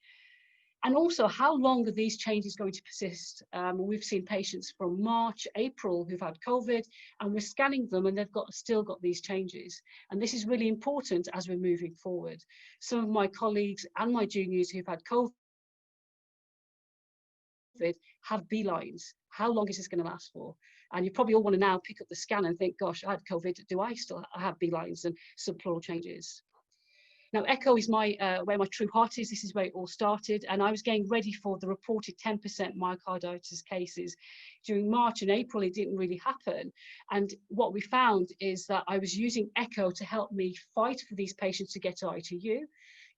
And also, how long are these changes going to persist? We've seen patients from March, April who've had COVID, and we're scanning them, and they've still got these changes. And this is really important as we're moving forward. Some of my colleagues and my juniors who've had COVID have B-lines. How long is this going to last for? And you probably all want to now pick up the scan and think, gosh, I had COVID. Do I still have B-lines and subpleural changes? Now, echo is where my true heart is. This is where it all started. And I was getting ready for the reported 10% myocarditis cases. During March and April, it didn't really happen. And what we found is that I was using echo to help me fight for these patients to get to ITU.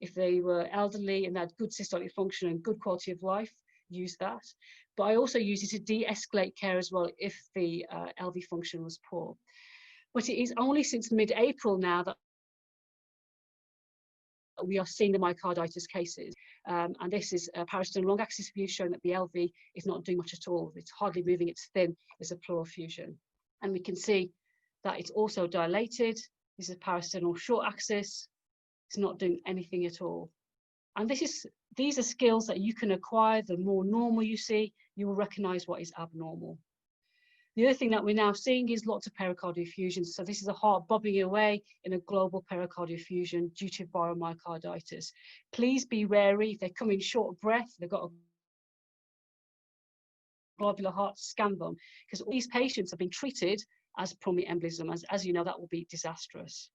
If they were elderly and had good systolic function and good quality of life, use that. But I also use it to de-escalate care as well if the LV function was poor. But it is only since mid-April now that we are seeing the myocarditis cases. And this is a paracetamol long axis view showing that the LV is not doing much at all. It's hardly moving, it's thin, there's a pleural effusion. And we can see that it's also dilated. This is paracetamol short axis. It's not doing anything at all. And these are skills that you can acquire. The more normal you see, you will recognize what is abnormal. The other thing that we're now seeing is lots of pericardial effusions. So this is a heart bobbing away in a global pericardial effusion due to viral myocarditis. Please be wary. If they come in short of breath, they've got a globular heart, scan them, because all these patients have been treated as pulmonary embolism. As you know, that will be disastrous.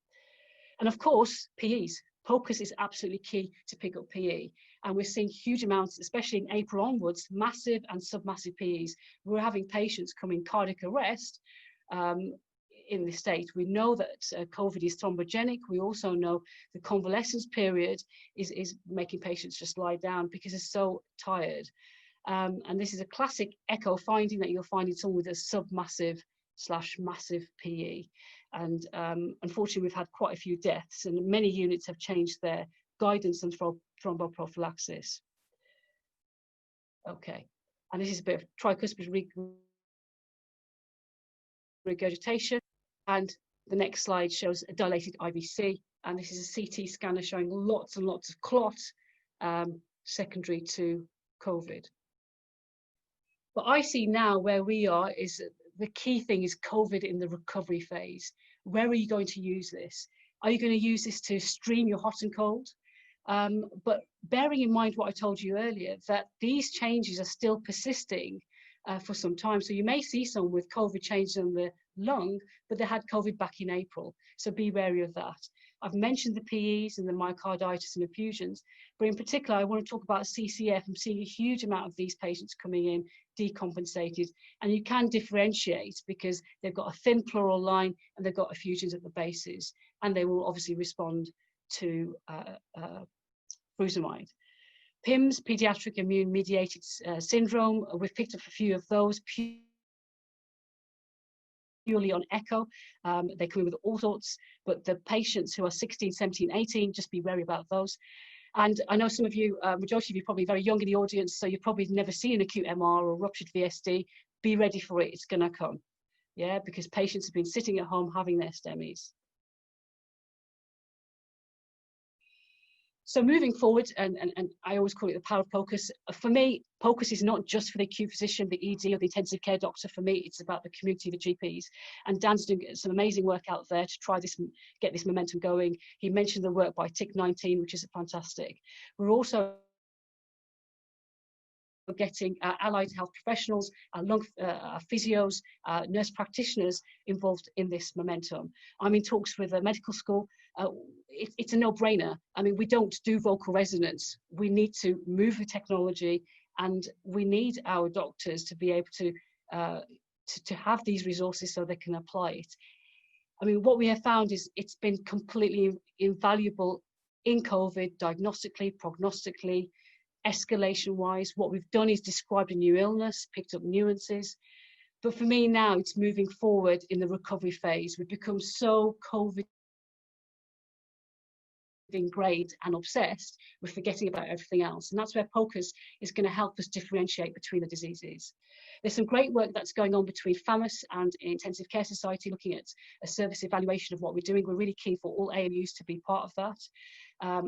And of course, PEs. POCUS is absolutely key to pick up PE. And we're seeing huge amounts, especially in April onwards, massive and submassive PEs. We're having patients come in cardiac arrest in the state. We know that COVID is thrombogenic. We also know the convalescence period is making patients just lie down because they're so tired. And this is a classic echo finding that you'll find in someone with a submassive/massive PE. And unfortunately, we've had quite a few deaths, and many units have changed their guidance on thromboprophylaxis. Okay, and this is a bit of tricuspid regurgitation. And the next slide shows a dilated IVC, and this is a CT scanner showing lots and lots of clot secondary to COVID. But I see now where we are is the key thing is COVID in the recovery phase. Where are you going to use this? Are you going to use this to stream your hot and cold? But bearing in mind what I told you earlier, that these changes are still persisting for some time. So you may see someone with COVID changes on the lung, but they had COVID back in April. So be wary of that. I've mentioned the PEs and the myocarditis and effusions, but in particular, I want to talk about CCF. I'm seeing a huge amount of these patients coming in decompensated, and you can differentiate because they've got a thin pleural line and they've got effusions at the bases, and they will obviously respond to furosemide. PIMS, pediatric immune-mediated syndrome, we've picked up a few of those purely on echo. They come in with all sorts, but the patients who are 16, 17, 18, just be wary about those. And I know some of you, majority of you probably very young in the audience, so you've probably never seen acute MR or ruptured VSD. Be ready for it, it's gonna come. Yeah, because patients have been sitting at home having their STEMIs. So moving forward, and I always call it the power of POCUS. For me, POCUS is not just for the acute physician, the ED or the intensive care doctor. For me, it's about the community, the GPs. And Dan's doing some amazing work out there to try this, get this momentum going. He mentioned the work by TIC19, which is fantastic. We're also getting allied health professionals, lung physios, nurse practitioners involved in this momentum. I'm in talks with a medical school. It's a no-brainer. I mean, we don't do vocal resonance. We need to move the technology, and we need our doctors to be able to have these resources so they can apply it. I mean, what we have found is it's been completely invaluable in COVID, diagnostically, prognostically, escalation-wise. What we've done is described a new illness, picked up nuances. But for me now, it's moving forward in the recovery phase. We've become so COVID ingrained and obsessed, we're forgetting about everything else. And that's where POCUS is going to help us differentiate between the diseases. There's some great work that's going on between FAMUS and Intensive Care Society, looking at a service evaluation of what we're doing. We're really keen for all AMUs to be part of that.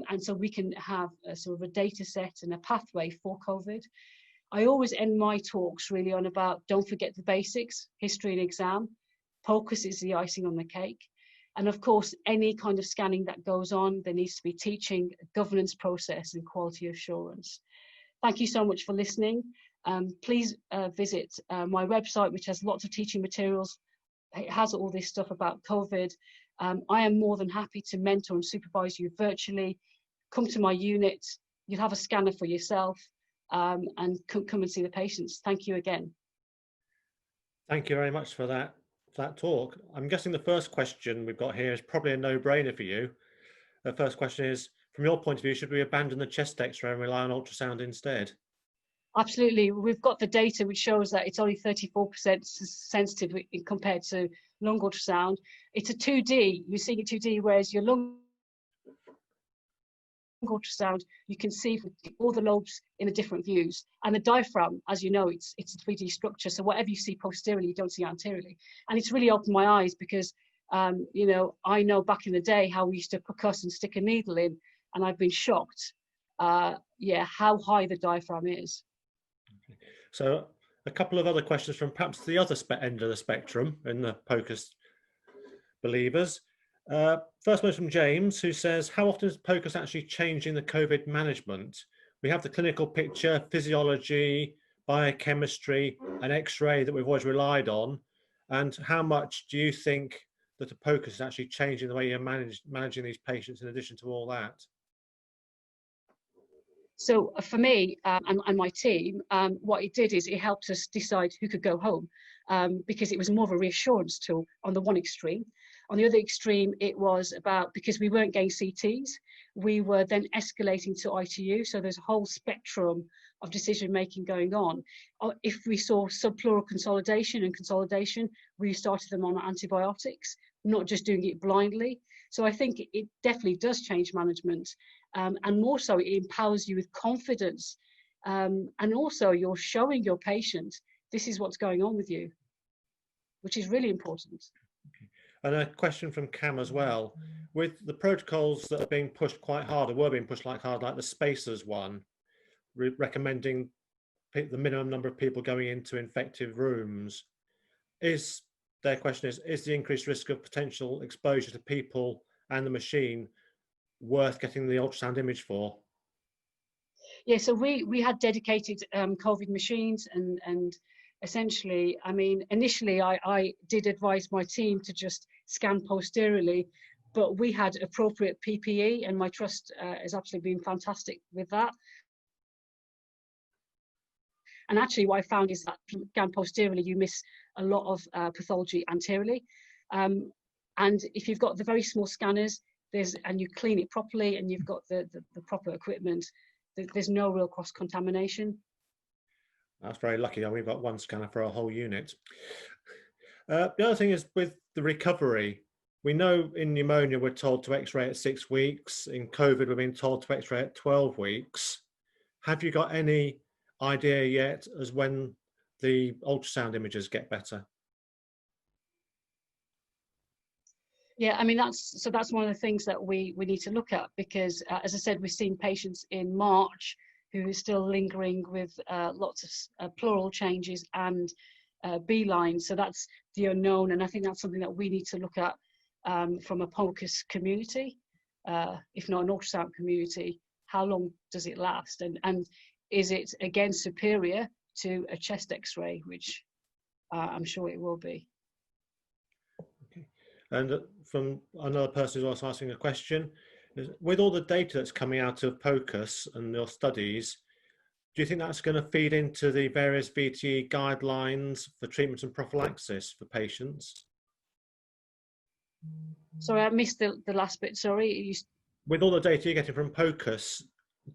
And so we can have a sort of a data set and a pathway for COVID. I always end my talks really on about, don't forget the basics, history and exam. POCUS is the icing on the cake. And of course, any kind of scanning that goes on, there needs to be teaching, governance process and quality assurance. Thank you so much for listening. Please visit my website, which has lots of teaching materials. It has all this stuff about COVID. I am more than happy to mentor and supervise you virtually. Come to my unit, you'll have a scanner for yourself, and come and see the patients. Thank you again. Thank you very much for that talk. I'm guessing the first question we've got here is probably a no-brainer for you. The first question is, from your point of view, should we abandon the chest X-ray and rely on ultrasound instead? Absolutely. We've got the data which shows that it's only 34% sensitive compared to lung ultrasound. It's a 2D. You're seeing a 2D, whereas your lung ultrasound, you can see all the lobes in the different views. And the diaphragm, as you know, it's a 3D structure. So whatever you see posteriorly, you don't see anteriorly. And it's really opened my eyes because, you know, I know back in the day how we used to percuss and stick a needle in, and I've been shocked, yeah, how high the diaphragm is. So a couple of other questions from perhaps the other end of the spectrum in the POCUS believers. First one is from James, who says, how often is POCUS actually changing the COVID management? We have the clinical picture, physiology, biochemistry, and X-ray that we've always relied on. And how much do you think that the POCUS is actually changing the way you're managing these patients in addition to all that? So for me and my team, what it did is it helped us decide who could go home, because it was more of a reassurance tool on the one extreme. On the other extreme, it was about, because we weren't getting CTs, we were then escalating to ITU. So there's a whole spectrum of decision making going on. If we saw subpleural consolidation, we started them on antibiotics, not just doing it blindly. So I think it definitely does change management. And more so, it empowers you with confidence. And also you're showing your patient, this is what's going on with you, which is really important. Okay. And a question from Cam as well. With the protocols that are being pushed quite hard, or were being pushed quite hard, like the Spacers one, recommending the minimum number of people going into infected rooms. Their question is the increased risk of potential exposure to people and the machine worth getting the ultrasound image for? Yeah, so we had dedicated COVID machines, and essentially, I mean, initially I did advise my team to just scan posteriorly, but we had appropriate PPE, and my trust has absolutely been fantastic with that. And actually what I found is that scan posteriorly, you miss a lot of pathology anteriorly. And if you've got the very small scanners, and you clean it properly, and you've got the proper equipment, there's no real cross-contamination. That's very lucky. We've got one scanner for a whole unit. The other thing is with the recovery. We know in pneumonia we're told to x-ray at 6 weeks. In COVID, we've been told to x-ray at 12 weeks. Have you got any idea yet as when the ultrasound images get better? Yeah, I mean, that's one of the things that we need to look at, because as I said, we've seen patients in March who are still lingering with lots of pleural changes and B-lines. So that's the unknown, and I think that's something that we need to look at from a POCUS community, if not an ultrasound community. How long does it last, and is it again superior to a chest X-ray, which I'm sure it will be. Okay. And from another person who's also asking a question, with all the data that's coming out of POCUS and your studies, do you think that's going to feed into the various VTE guidelines for treatment and prophylaxis for patients? Sorry, I missed the last bit, sorry. With all the data you're getting from POCUS,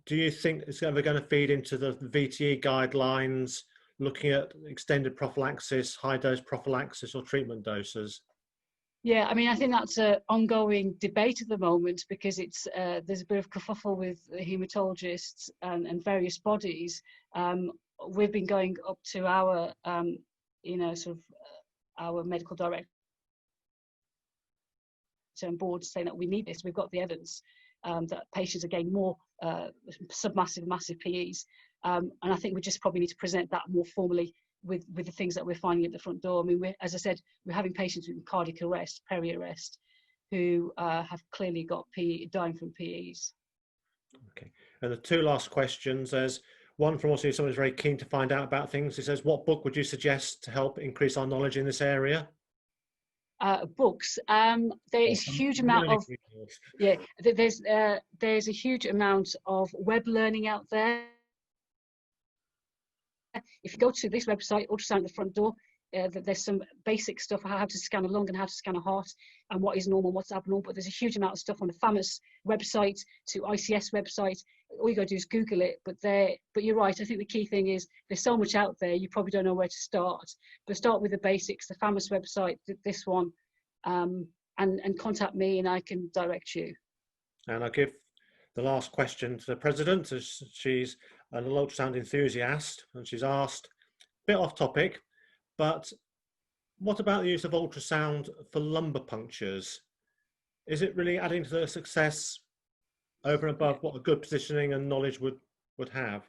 do you think it's ever going to feed into the VTE guidelines, looking at extended prophylaxis, high dose prophylaxis or treatment doses? Yeah, I mean, I think that's an ongoing debate at the moment, because it's there's a bit of kerfuffle with haematologists and various bodies. We've been going up to our, our medical director and board saying that we need this. We've got the evidence that patients are getting more massive PEs. And I think we just probably need to present that more formally with the things that we're finding at the front door. I mean, as I said, we're having patients with cardiac arrest, peri-arrest, who have clearly got dying from PEs. Okay. And the two last questions, there's one from also someone who's very keen to find out about things. He says, what book would you suggest to help increase our knowledge in this area? Books. There is a huge amount of, yeah, there's a huge amount of web learning out there. If you go to this website, Ultrasound at the Front Door, there's some basic stuff, how to scan a lung and how to scan a heart and what is normal, what's abnormal. But there's a huge amount of stuff on the FAMUS website to ICS website. All you got to do is Google it. But you're right. I think the key thing is there's so much out there, you probably don't know where to start. But start with the basics, the FAMUS website, this one, and contact me and I can direct you. And I'll give the last question to the president, as she's an ultrasound enthusiast, and she's asked, a bit off topic, but what about the use of ultrasound for lumbar punctures? Is it really adding to the success over and above what a good positioning and knowledge would have?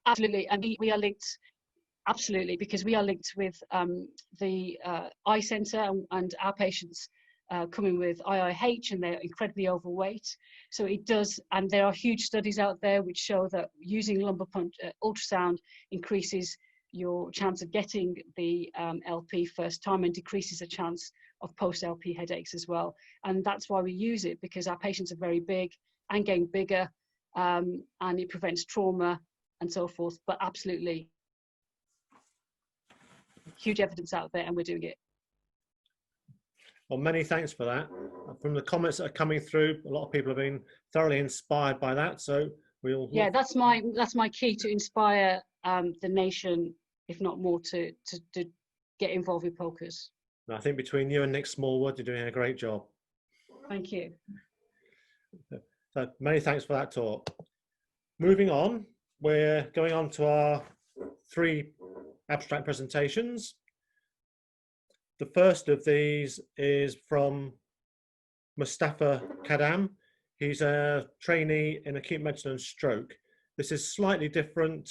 Absolutely, and we are linked, absolutely, because we are linked with the eye centre, and our patients coming with IIH, and they're incredibly overweight. So it does, and there are huge studies out there which show that using lumbar ultrasound increases your chance of getting the LP first time and decreases the chance of post-LP headaches as well. And that's why we use it, because our patients are very big and getting bigger, and it prevents trauma and so forth. But absolutely, huge evidence out there, and we're doing it. Well, many thanks for that. From the comments that are coming through, a lot of people have been thoroughly inspired by that. So we'll. Yeah, that's my key, to inspire the nation, if not more, to get involved with POCUS. I think between you and Nick Smallwood, you're doing a great job. Thank you. So many thanks for that talk. Moving on, we're going on to our 3 abstract presentations. The first of these is from Mustafa Kadam. He's a trainee in acute medicine and stroke. This is slightly different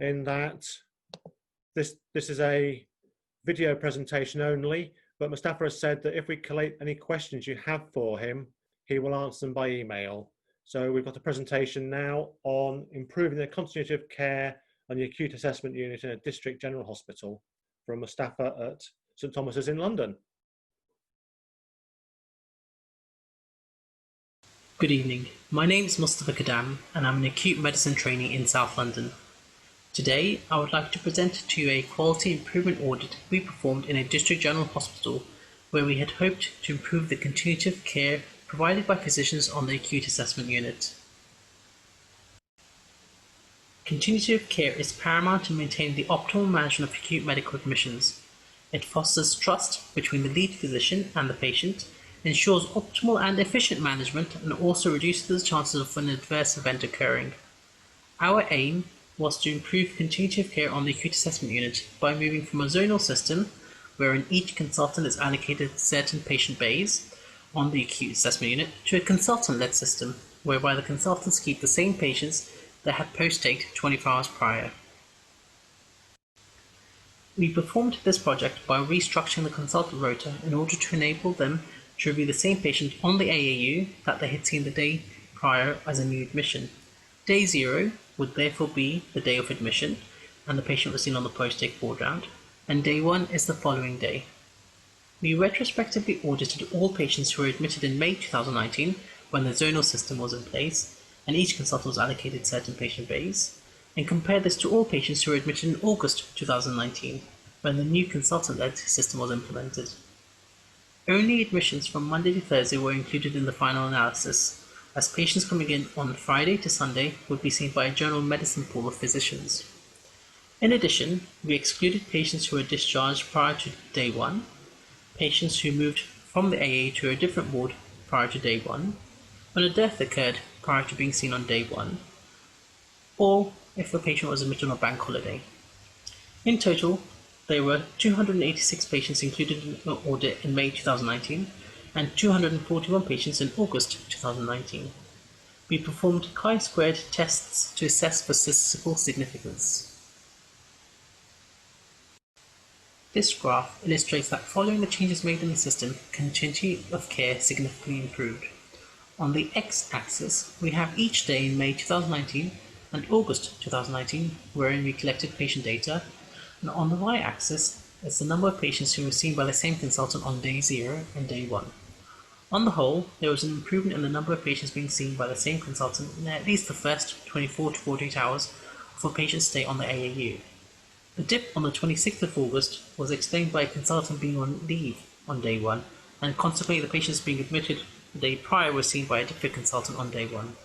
in that this is a video presentation only, but Mustafa has said that if we collate any questions you have for him, he will answer them by email. So we've got a presentation now on improving the continuity of care on the acute assessment unit in a district general hospital from Mustafa at St Thomas's in London. Good evening, my name is Mustafa Kadam and I'm an acute medicine trainee in South London. Today, I would like to present to you a quality improvement audit we performed in a district general hospital where we had hoped to improve the continuity of care provided by physicians on the acute assessment unit. Continuity of care is paramount in maintaining the optimal management of acute medical admissions. It fosters trust between the lead physician and the patient, ensures optimal and efficient management, and also reduces the chances of an adverse event occurring. Our aim was to improve continuity of care on the acute assessment unit by moving from a zonal system, wherein each consultant is allocated certain patient bays on the acute assessment unit, to a consultant-led system, whereby the consultants keep the same patients that had post-take 24 hours prior. We performed this project by restructuring the consultant rota in order to enable them to review the same patient on the AAU that they had seen the day prior as a new admission. Day 0 would therefore be the day of admission, and the patient was seen on the post-take ward round, and day 1 is the following day. We retrospectively audited all patients who were admitted in May 2019 when the zonal system was in place, and each consultant was allocated certain patient bays, and compared this to all patients who were admitted in August 2019 when the new consultant-led system was implemented. Only admissions from Monday to Thursday were included in the final analysis, as patients coming in on Friday to Sunday would be seen by a general medicine pool of physicians. In addition, we excluded patients who were discharged prior to day 1, patients who moved from the AA to a different ward prior to day 1, when a death occurred prior to being seen on day 1, or if the patient was admitted on a bank holiday. In total, there were 286 patients included in the audit in May 2019, and 241 patients in August 2019. We performed chi-squared tests to assess for statistical significance. This graph illustrates that following the changes made in the system, continuity of care significantly improved. On the x-axis, we have each day in May 2019 and August 2019, wherein we collected patient data, and on the y-axis is the number of patients who were seen by the same consultant on day 0 and day 1. On the whole, there was an improvement in the number of patients being seen by the same consultant in at least the first 24 to 48 hours of a patient's stay on the AAU. The dip on the 26th of August was explained by a consultant being on leave on day 1, and consequently the patients being admitted the day prior were seen by a different consultant on day 1.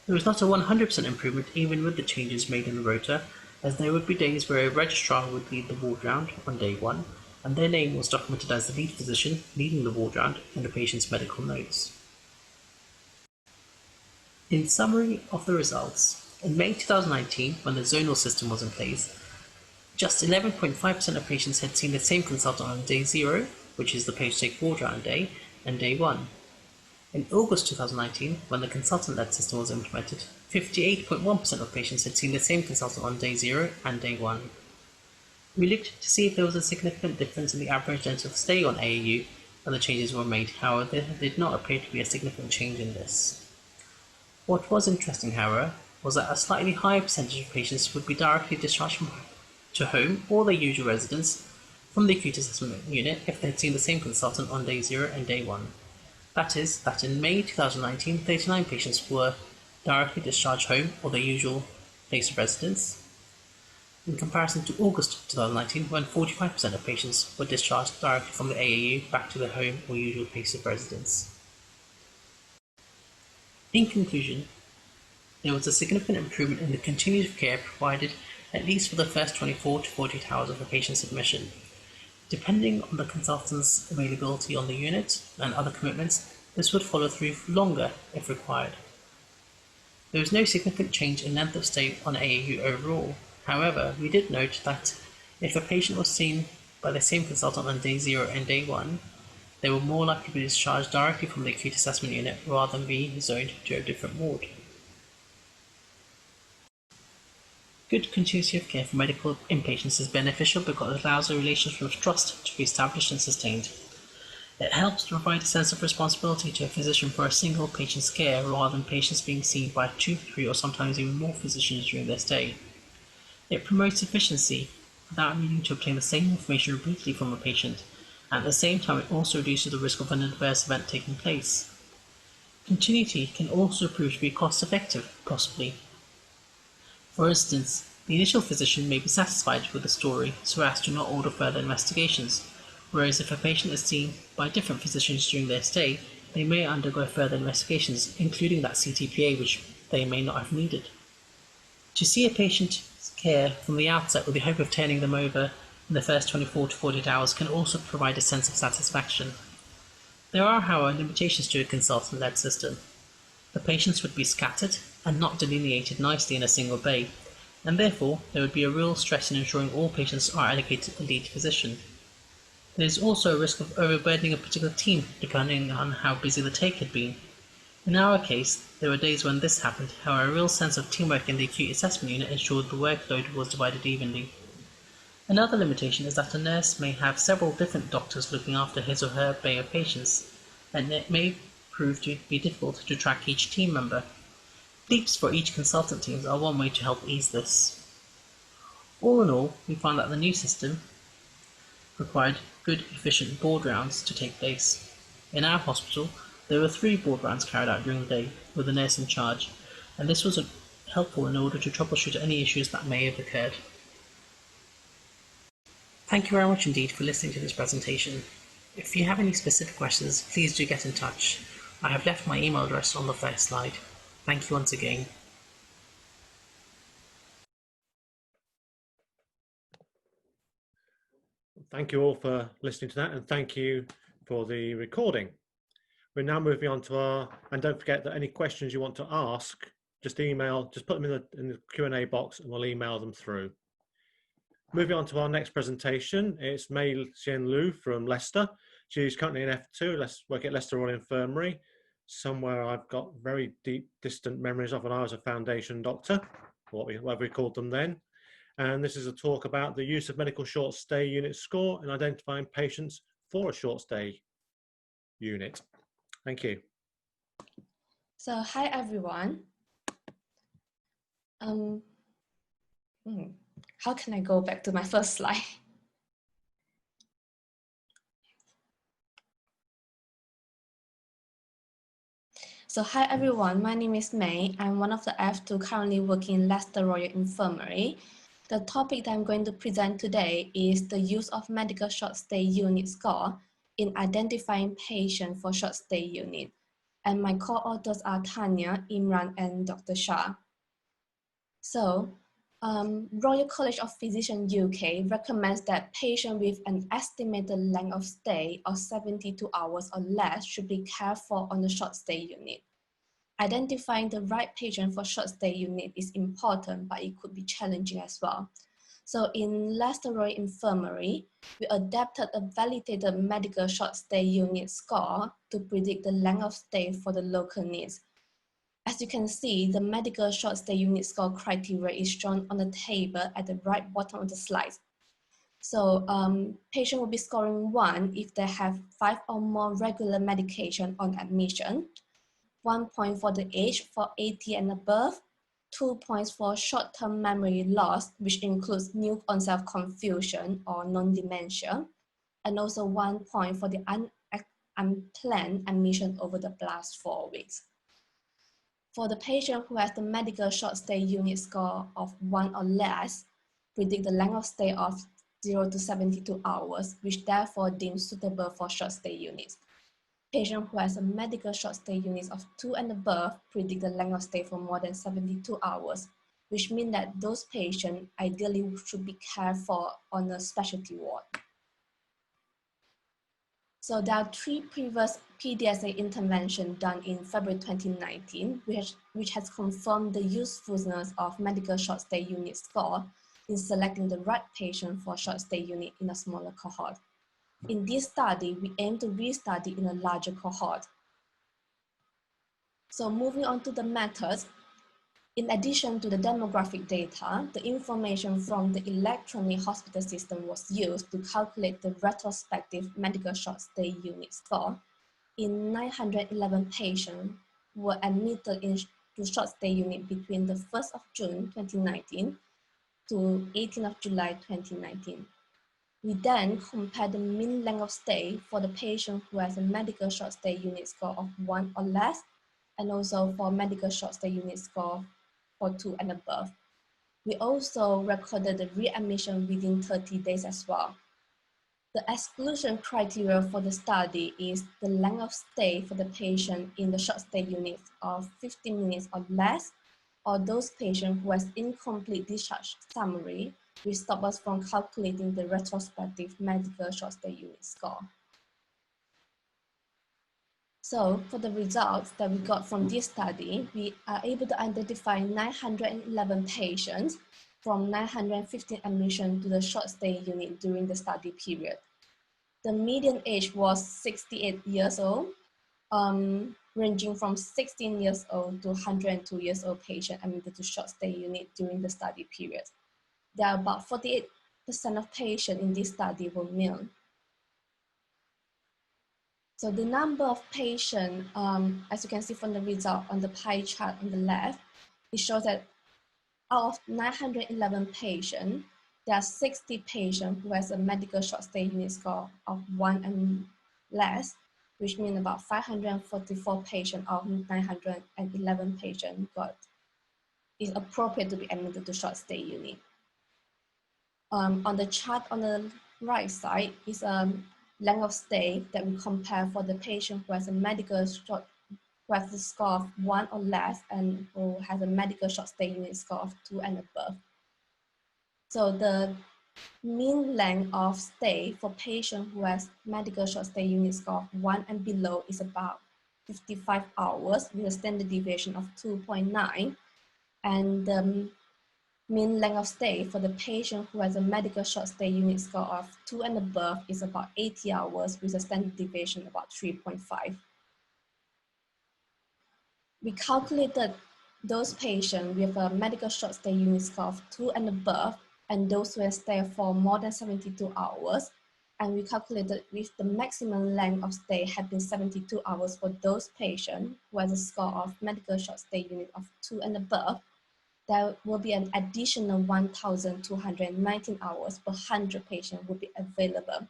There was not a 100% improvement even with the changes made in the rota, as there would be days where a registrar would lead the ward round on day 1, and their name was documented as the lead physician leading the ward round in the patient's medical notes. In summary of the results, in May 2019, when the zonal system was in place, just 11.5% of patients had seen the same consultant on day 0, which is the post-take ward round day, and day 1. In August 2019, when the consultant-led system was implemented, 58.1% of patients had seen the same consultant on day 0 and day 1. We looked to see if there was a significant difference in the average length of stay on AAU when the changes were made. However, there did not appear to be a significant change in this. What was interesting, however, was that a slightly higher percentage of patients would be directly discharged to home or their usual residence from the acute assessment unit if they had seen the same consultant on day 0 and day 1. That is, that in May 2019, 39 patients were directly discharged home or their usual place of residence, in comparison to August 2019, when 45% of patients were discharged directly from the AAU back to their home or usual place of residence. In conclusion, there was a significant improvement in the continuity of care provided at least for the first 24 to 48 hours of a patient's admission. Depending on the consultant's availability on the unit and other commitments, this would follow through longer if required. There was no significant change in length of stay on AAU overall. However, we did note that if a patient was seen by the same consultant on day 0 and day 1, they were more likely to be discharged directly from the acute assessment unit rather than be zoned to a different ward. Good continuity of care for medical inpatients is beneficial because it allows a relationship of trust to be established and sustained. It helps to provide a sense of responsibility to a physician for a single patient's care rather than patients being seen by 2, 3 or sometimes even more physicians during their stay. It promotes efficiency without needing to obtain the same information repeatedly from a patient, and at the same time it also reduces the risk of an adverse event taking place. Continuity can also prove to be cost effective, possibly. For instance, the initial physician may be satisfied with the story so as to not order further investigations, whereas if a patient is seen by different physicians during their stay, they may undergo further investigations, including that CTPA which they may not have needed. To see a patient's care from the outset with the hope of turning them over in the first 24 to 48 hours can also provide a sense of satisfaction. There are, however, limitations to a consultant-led system. The patients would be scattered and not delineated nicely in a single bay, and therefore there would be a real stress in ensuring all patients are allocated a lead physician. There is also a risk of overburdening a particular team depending on how busy the take had been. In our case, there were days when this happened, however a real sense of teamwork in the acute assessment unit ensured the workload was divided evenly. Another limitation is that a nurse may have several different doctors looking after his or her bay of patients, and it may prove to be difficult to track each team member. Leaps for each consultant teams are one way to help ease this. All in all, we found that the new system required good, efficient board rounds to take place. In our hospital, there were 3 board rounds carried out during the day, with a nurse in charge, and this was helpful in order to troubleshoot any issues that may have occurred. Thank you very much indeed for listening to this presentation. If you have any specific questions, please do get in touch. I have left my email address on the first slide. Thank you once again. Thank you all for listening to that, and thank you for the recording. We're now moving on to our, and don't forget that any questions you want to ask, just put them in the Q&A box and we'll email them through. Moving on to our next presentation, it's Mei Xian Lu from Leicester. She's currently in F2, working at Leicester Royal Infirmary, somewhere I've got very deep, distant memories of when I was a foundation doctor, whatever we called them then. And this is a talk about the use of medical short stay unit score in identifying patients for a short stay unit. Thank you. So hi everyone. How can I go back to my first slide? So hi everyone, my name is Mei. I'm one of the F2 currently working in Leicester Royal Infirmary. The topic that I'm going to present today is the use of medical short stay unit score in identifying patients for short stay unit. And my co-authors are Tanya, Imran, and Dr. Shah. So, Royal College of Physicians UK recommends that patients with an estimated length of stay of 72 hours or less should be cared for on the short stay unit. Identifying the right patient for short stay unit is important, but it could be challenging as well. So in Leicester Royal Infirmary, we adapted a validated medical short stay unit score to predict the length of stay for the local needs. As you can see, the medical short stay unit score criteria is shown on the table at the right bottom of the slide. So patient will be scoring 1 if they have 5 or more regular medication on admission, 1 point for the age for 80 and above, 2 points for short-term memory loss, which includes new onset of confusion or non-dementia, and also 1 point for the unplanned admission over the last 4 weeks. For the patient who has the medical short stay unit score of 1 or less, predict the length of stay of 0 to 72 hours, which therefore deemed suitable for short stay units. Patient who has a medical short stay unit of 2 and above predict the length of stay for more than 72 hours, which means that those patients ideally should be cared for on a specialty ward. So there are 3 previous PDSA interventions done in February 2019, which has confirmed the usefulness of medical short stay unit score in selecting the right patient for short stay unit in a smaller cohort. In this study, we aim to restudy in a larger cohort. So moving on to the methods. In addition to the demographic data, the information from the electronic hospital system was used to calculate the retrospective medical short stay unit score in 911 patients who were admitted into short stay unit between the 1st of June 2019 to 18th of July 2019. We then compared the mean length of stay for the patient who has a medical short stay unit score of 1 or less, and also for medical short stay unit score for 2 and above. We also recorded the readmission within 30 days as well. The exclusion criteria for the study is the length of stay for the patient in the short stay unit of 15 minutes or less, or those patients who has incomplete discharge summary, which stop us from calculating the retrospective medical short stay unit score. So for the results that we got from this study, we are able to identify 911 patients from 915 admissions to the short stay unit during the study period. The median age was 68 years old, ranging from 16 years old to 102 years old patient admitted to short stay unit during the study period. There are about 48% of patients in this study were male. So the number of patients, as you can see from the result on the pie chart on the left, it shows that out of 911 patients, there are 60 patients who has a medical short stay unit score of 1 and less, which means about 544 patients out of 911 patients is appropriate to be admitted to short stay unit. On the chart on the right side is length of stay that we compare for the patient who has a medical short, who has a score of 1 or less and who has a medical short stay unit score of 2 and above. So the mean length of stay for patient who has medical short stay unit score of 1 and below is about 55 hours with a standard deviation of 2.9, and the mean length of stay for the patient who has a medical short stay unit score of 2 and above is about 80 hours with a standard deviation about 3.5. We calculated those patients with a medical short stay unit score of 2 and above and those who have stayed for more than 72 hours. And we calculated with the maximum length of stay have been 72 hours for those patients who has a score of medical short stay unit of 2 and above. There will be an additional 1,219 hours per 100 patients will be available,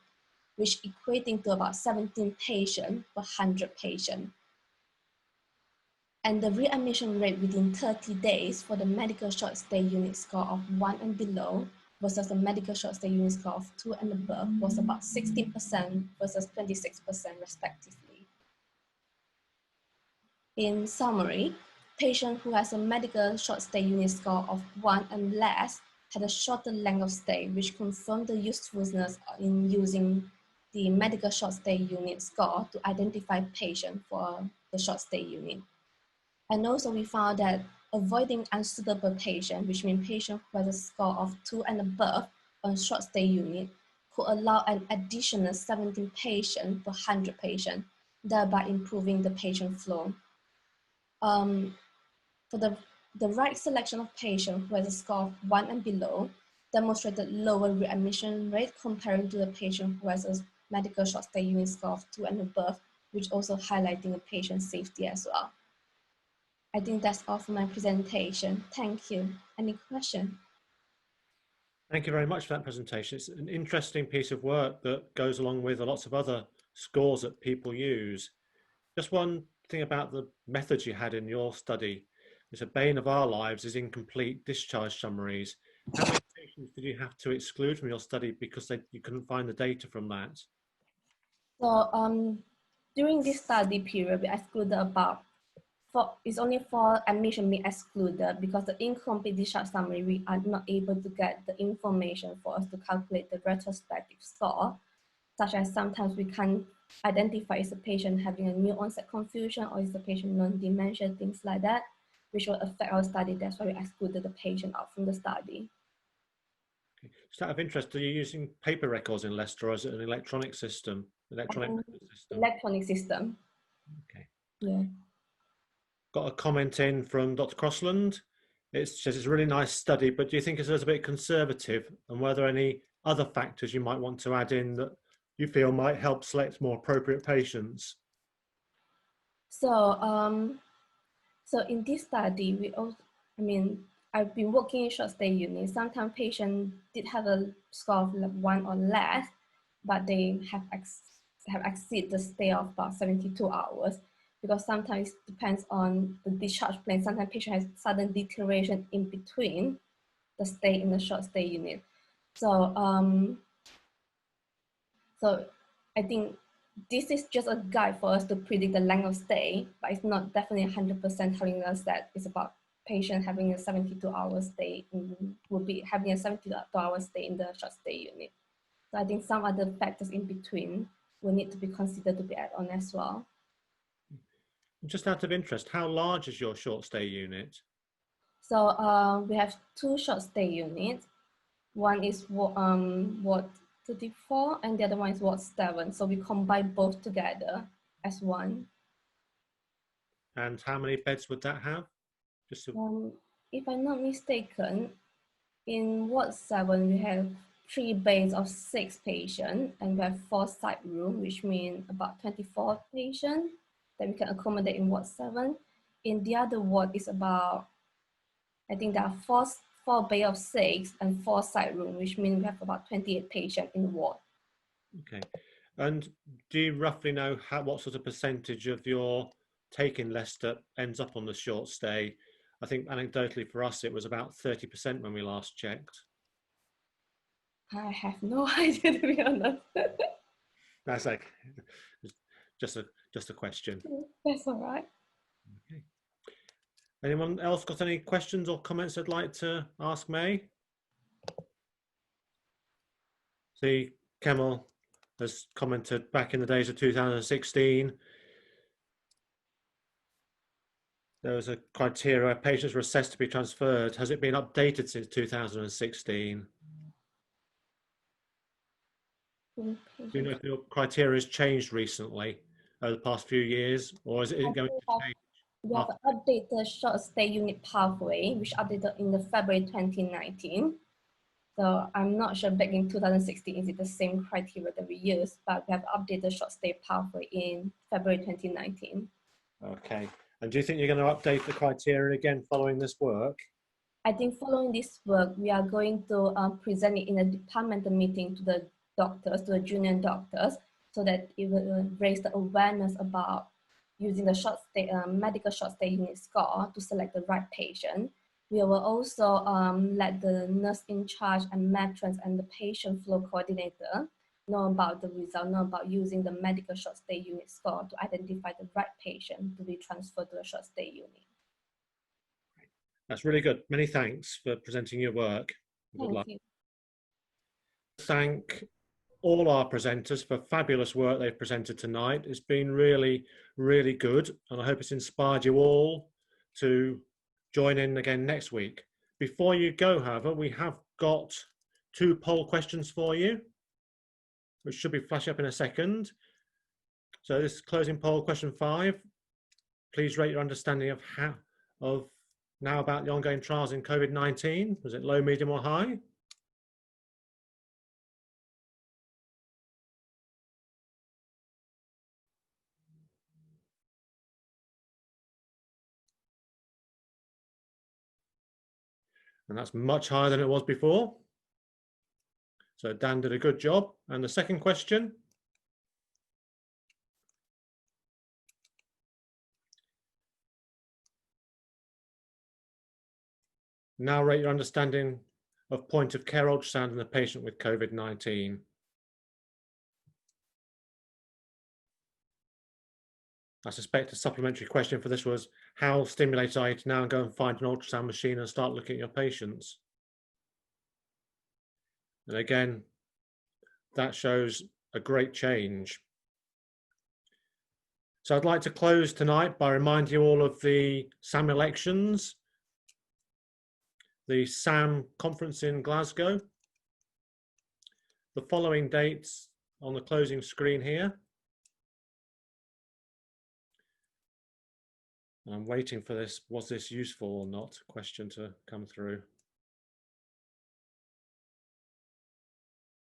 which equating to about 17 patients per 100 patients. And the readmission rate within 30 days for the medical short stay unit score of 1 and below versus the medical short stay unit score of 2 and above was about 16% versus 26% respectively. In summary, patient who has a medical short stay unit score of 1 and less had a shorter length of stay, which confirmed the usefulness in using the medical short stay unit score to identify patient for the short stay unit. And also we found that avoiding unsuitable patient, which means patient who has a score of 2 and above on short stay unit, could allow an additional 17 patients per 100 patients, thereby improving the patient flow. For the right selection of patient who has a score of 1 and below demonstrated lower readmission rate comparing to the patient who has a medical short stay unit score of 2 and above, which also highlighting a patient safety as well. I think that's all for my presentation. Thank you. Any question? Thank you very much for that presentation. It's an interesting piece of work that goes along with lots of other scores that people use. Just one thing about the methods you had in your study. It's a bane of our lives is incomplete discharge summaries. How many patients did you have to exclude from your study because you couldn't find the data from that? So during this study period, we excluded about it's only 4 admission being excluded because the incomplete discharge summary, we are not able to get the information for us to calculate the retrospective score, such as sometimes we can't identify is the patient having a new onset confusion or is the patient non-dementia, things like that, which will affect our study. That's why we excluded the patient out from the study. Okay. Just out of interest, are you using paper records in Leicester or is it an electronic system? Electronic system. Okay. Yeah. Got a comment in from Dr. Crossland. it's just, it's a really nice study, but do you think it's a little bit conservative? And were there any other factors you might want to add in that you feel might help select more appropriate patients? So, so in this study, we also, I've been working in short stay units. Sometimes patients did have a score of like 1 or less, but they have exceeded the stay of about 72 hours, because sometimes it depends on the discharge plan. Sometimes patient has sudden deterioration in between the stay in the short stay unit. So, so I think this is just a guide for us to predict the length of stay, but it's not definitely 100% telling us that it's about patient having a 72-hour stay, will be having a 72-hour stay in the short stay unit. So I think some other factors in between will need to be considered to be added on as well. Just out of interest, how large is your short stay unit? So we have 2 short stay units. One is Ward 34 and the other one is Ward 7. So we combine both together as one. And how many beds would that have? Just to... If I'm not mistaken, in Ward 7 we have 3 bays of 6 patients, and we have 4 side rooms, which means about 24 patients that we can accommodate in Ward 7. In the other ward is about, I think there are 4 bay of 6 and 4 side rooms, which means we have about 28 patients in the ward. Okay. And do you roughly know what sort of percentage of your take-in Leicester ends up on the short stay? I think anecdotally for us, it was about 30% when we last checked. I have no idea, to be honest. That's like just a question. That's all right. Okay. Anyone else got any questions or comments they'd like to ask May? See, Kemal has commented back in the days of 2016. There was a criteria where patients were assessed to be transferred. Has it been updated since 2016? Do you know if your criteria has changed recently over the past few years, or is it going to change? We have updated short stay unit pathway, which updated in the February 2019. So I'm not sure back in 2016, is it the same criteria that we used, but we have updated short stay pathway in February 2019. Okay. And do you think you're going to update the criteria again following this work? I think following this work, we are going to present it in a departmental meeting to the doctors, to the junior doctors, so that it will raise the awareness about using the short stay, medical short stay unit score to select the right patient. We will also let the nurse in charge and matrons and the patient flow coordinator know about the result, know about using the medical short stay unit score to identify the right patient to be transferred to the short stay unit. That's really good. Many thanks for presenting your work. Good luck. Thank you. Thank all our presenters for fabulous work they've presented tonight. It's been really, really good, and I hope it's inspired you all to join in again next week. Before you go, however, we have got 2 poll questions for you, which should be flashing up in a second. So this is closing poll question 5. Please rate your understanding of now about the ongoing trials in COVID-19. Was it low, medium, or high? And that's much higher than it was before. So Dan did a good job. And the second question. Now rate your understanding of point of care ultrasound in a patient with COVID-19. I suspect a supplementary question for this was, how stimulated are you to now go and find an ultrasound machine and start looking at your patients? And again, that shows a great change. So I'd like to close tonight by reminding you all of the SAM elections, the SAM conference in Glasgow, the following dates on the closing screen here. I'm waiting for this, was this useful or not, question to come through.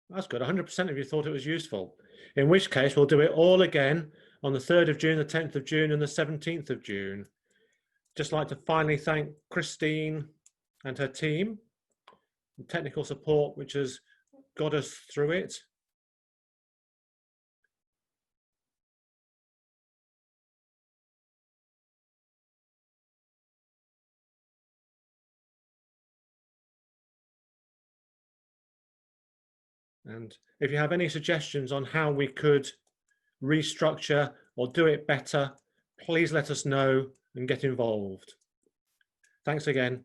That's good, 100% of you thought it was useful. In which case, we'll do it all again on the 3rd of June, the 10th of June, and the 17th of June. Just like to finally thank Christine and her team, and technical support, which has got us through it. And if you have any suggestions on how we could restructure or do it better, please let us know and get involved. Thanks again.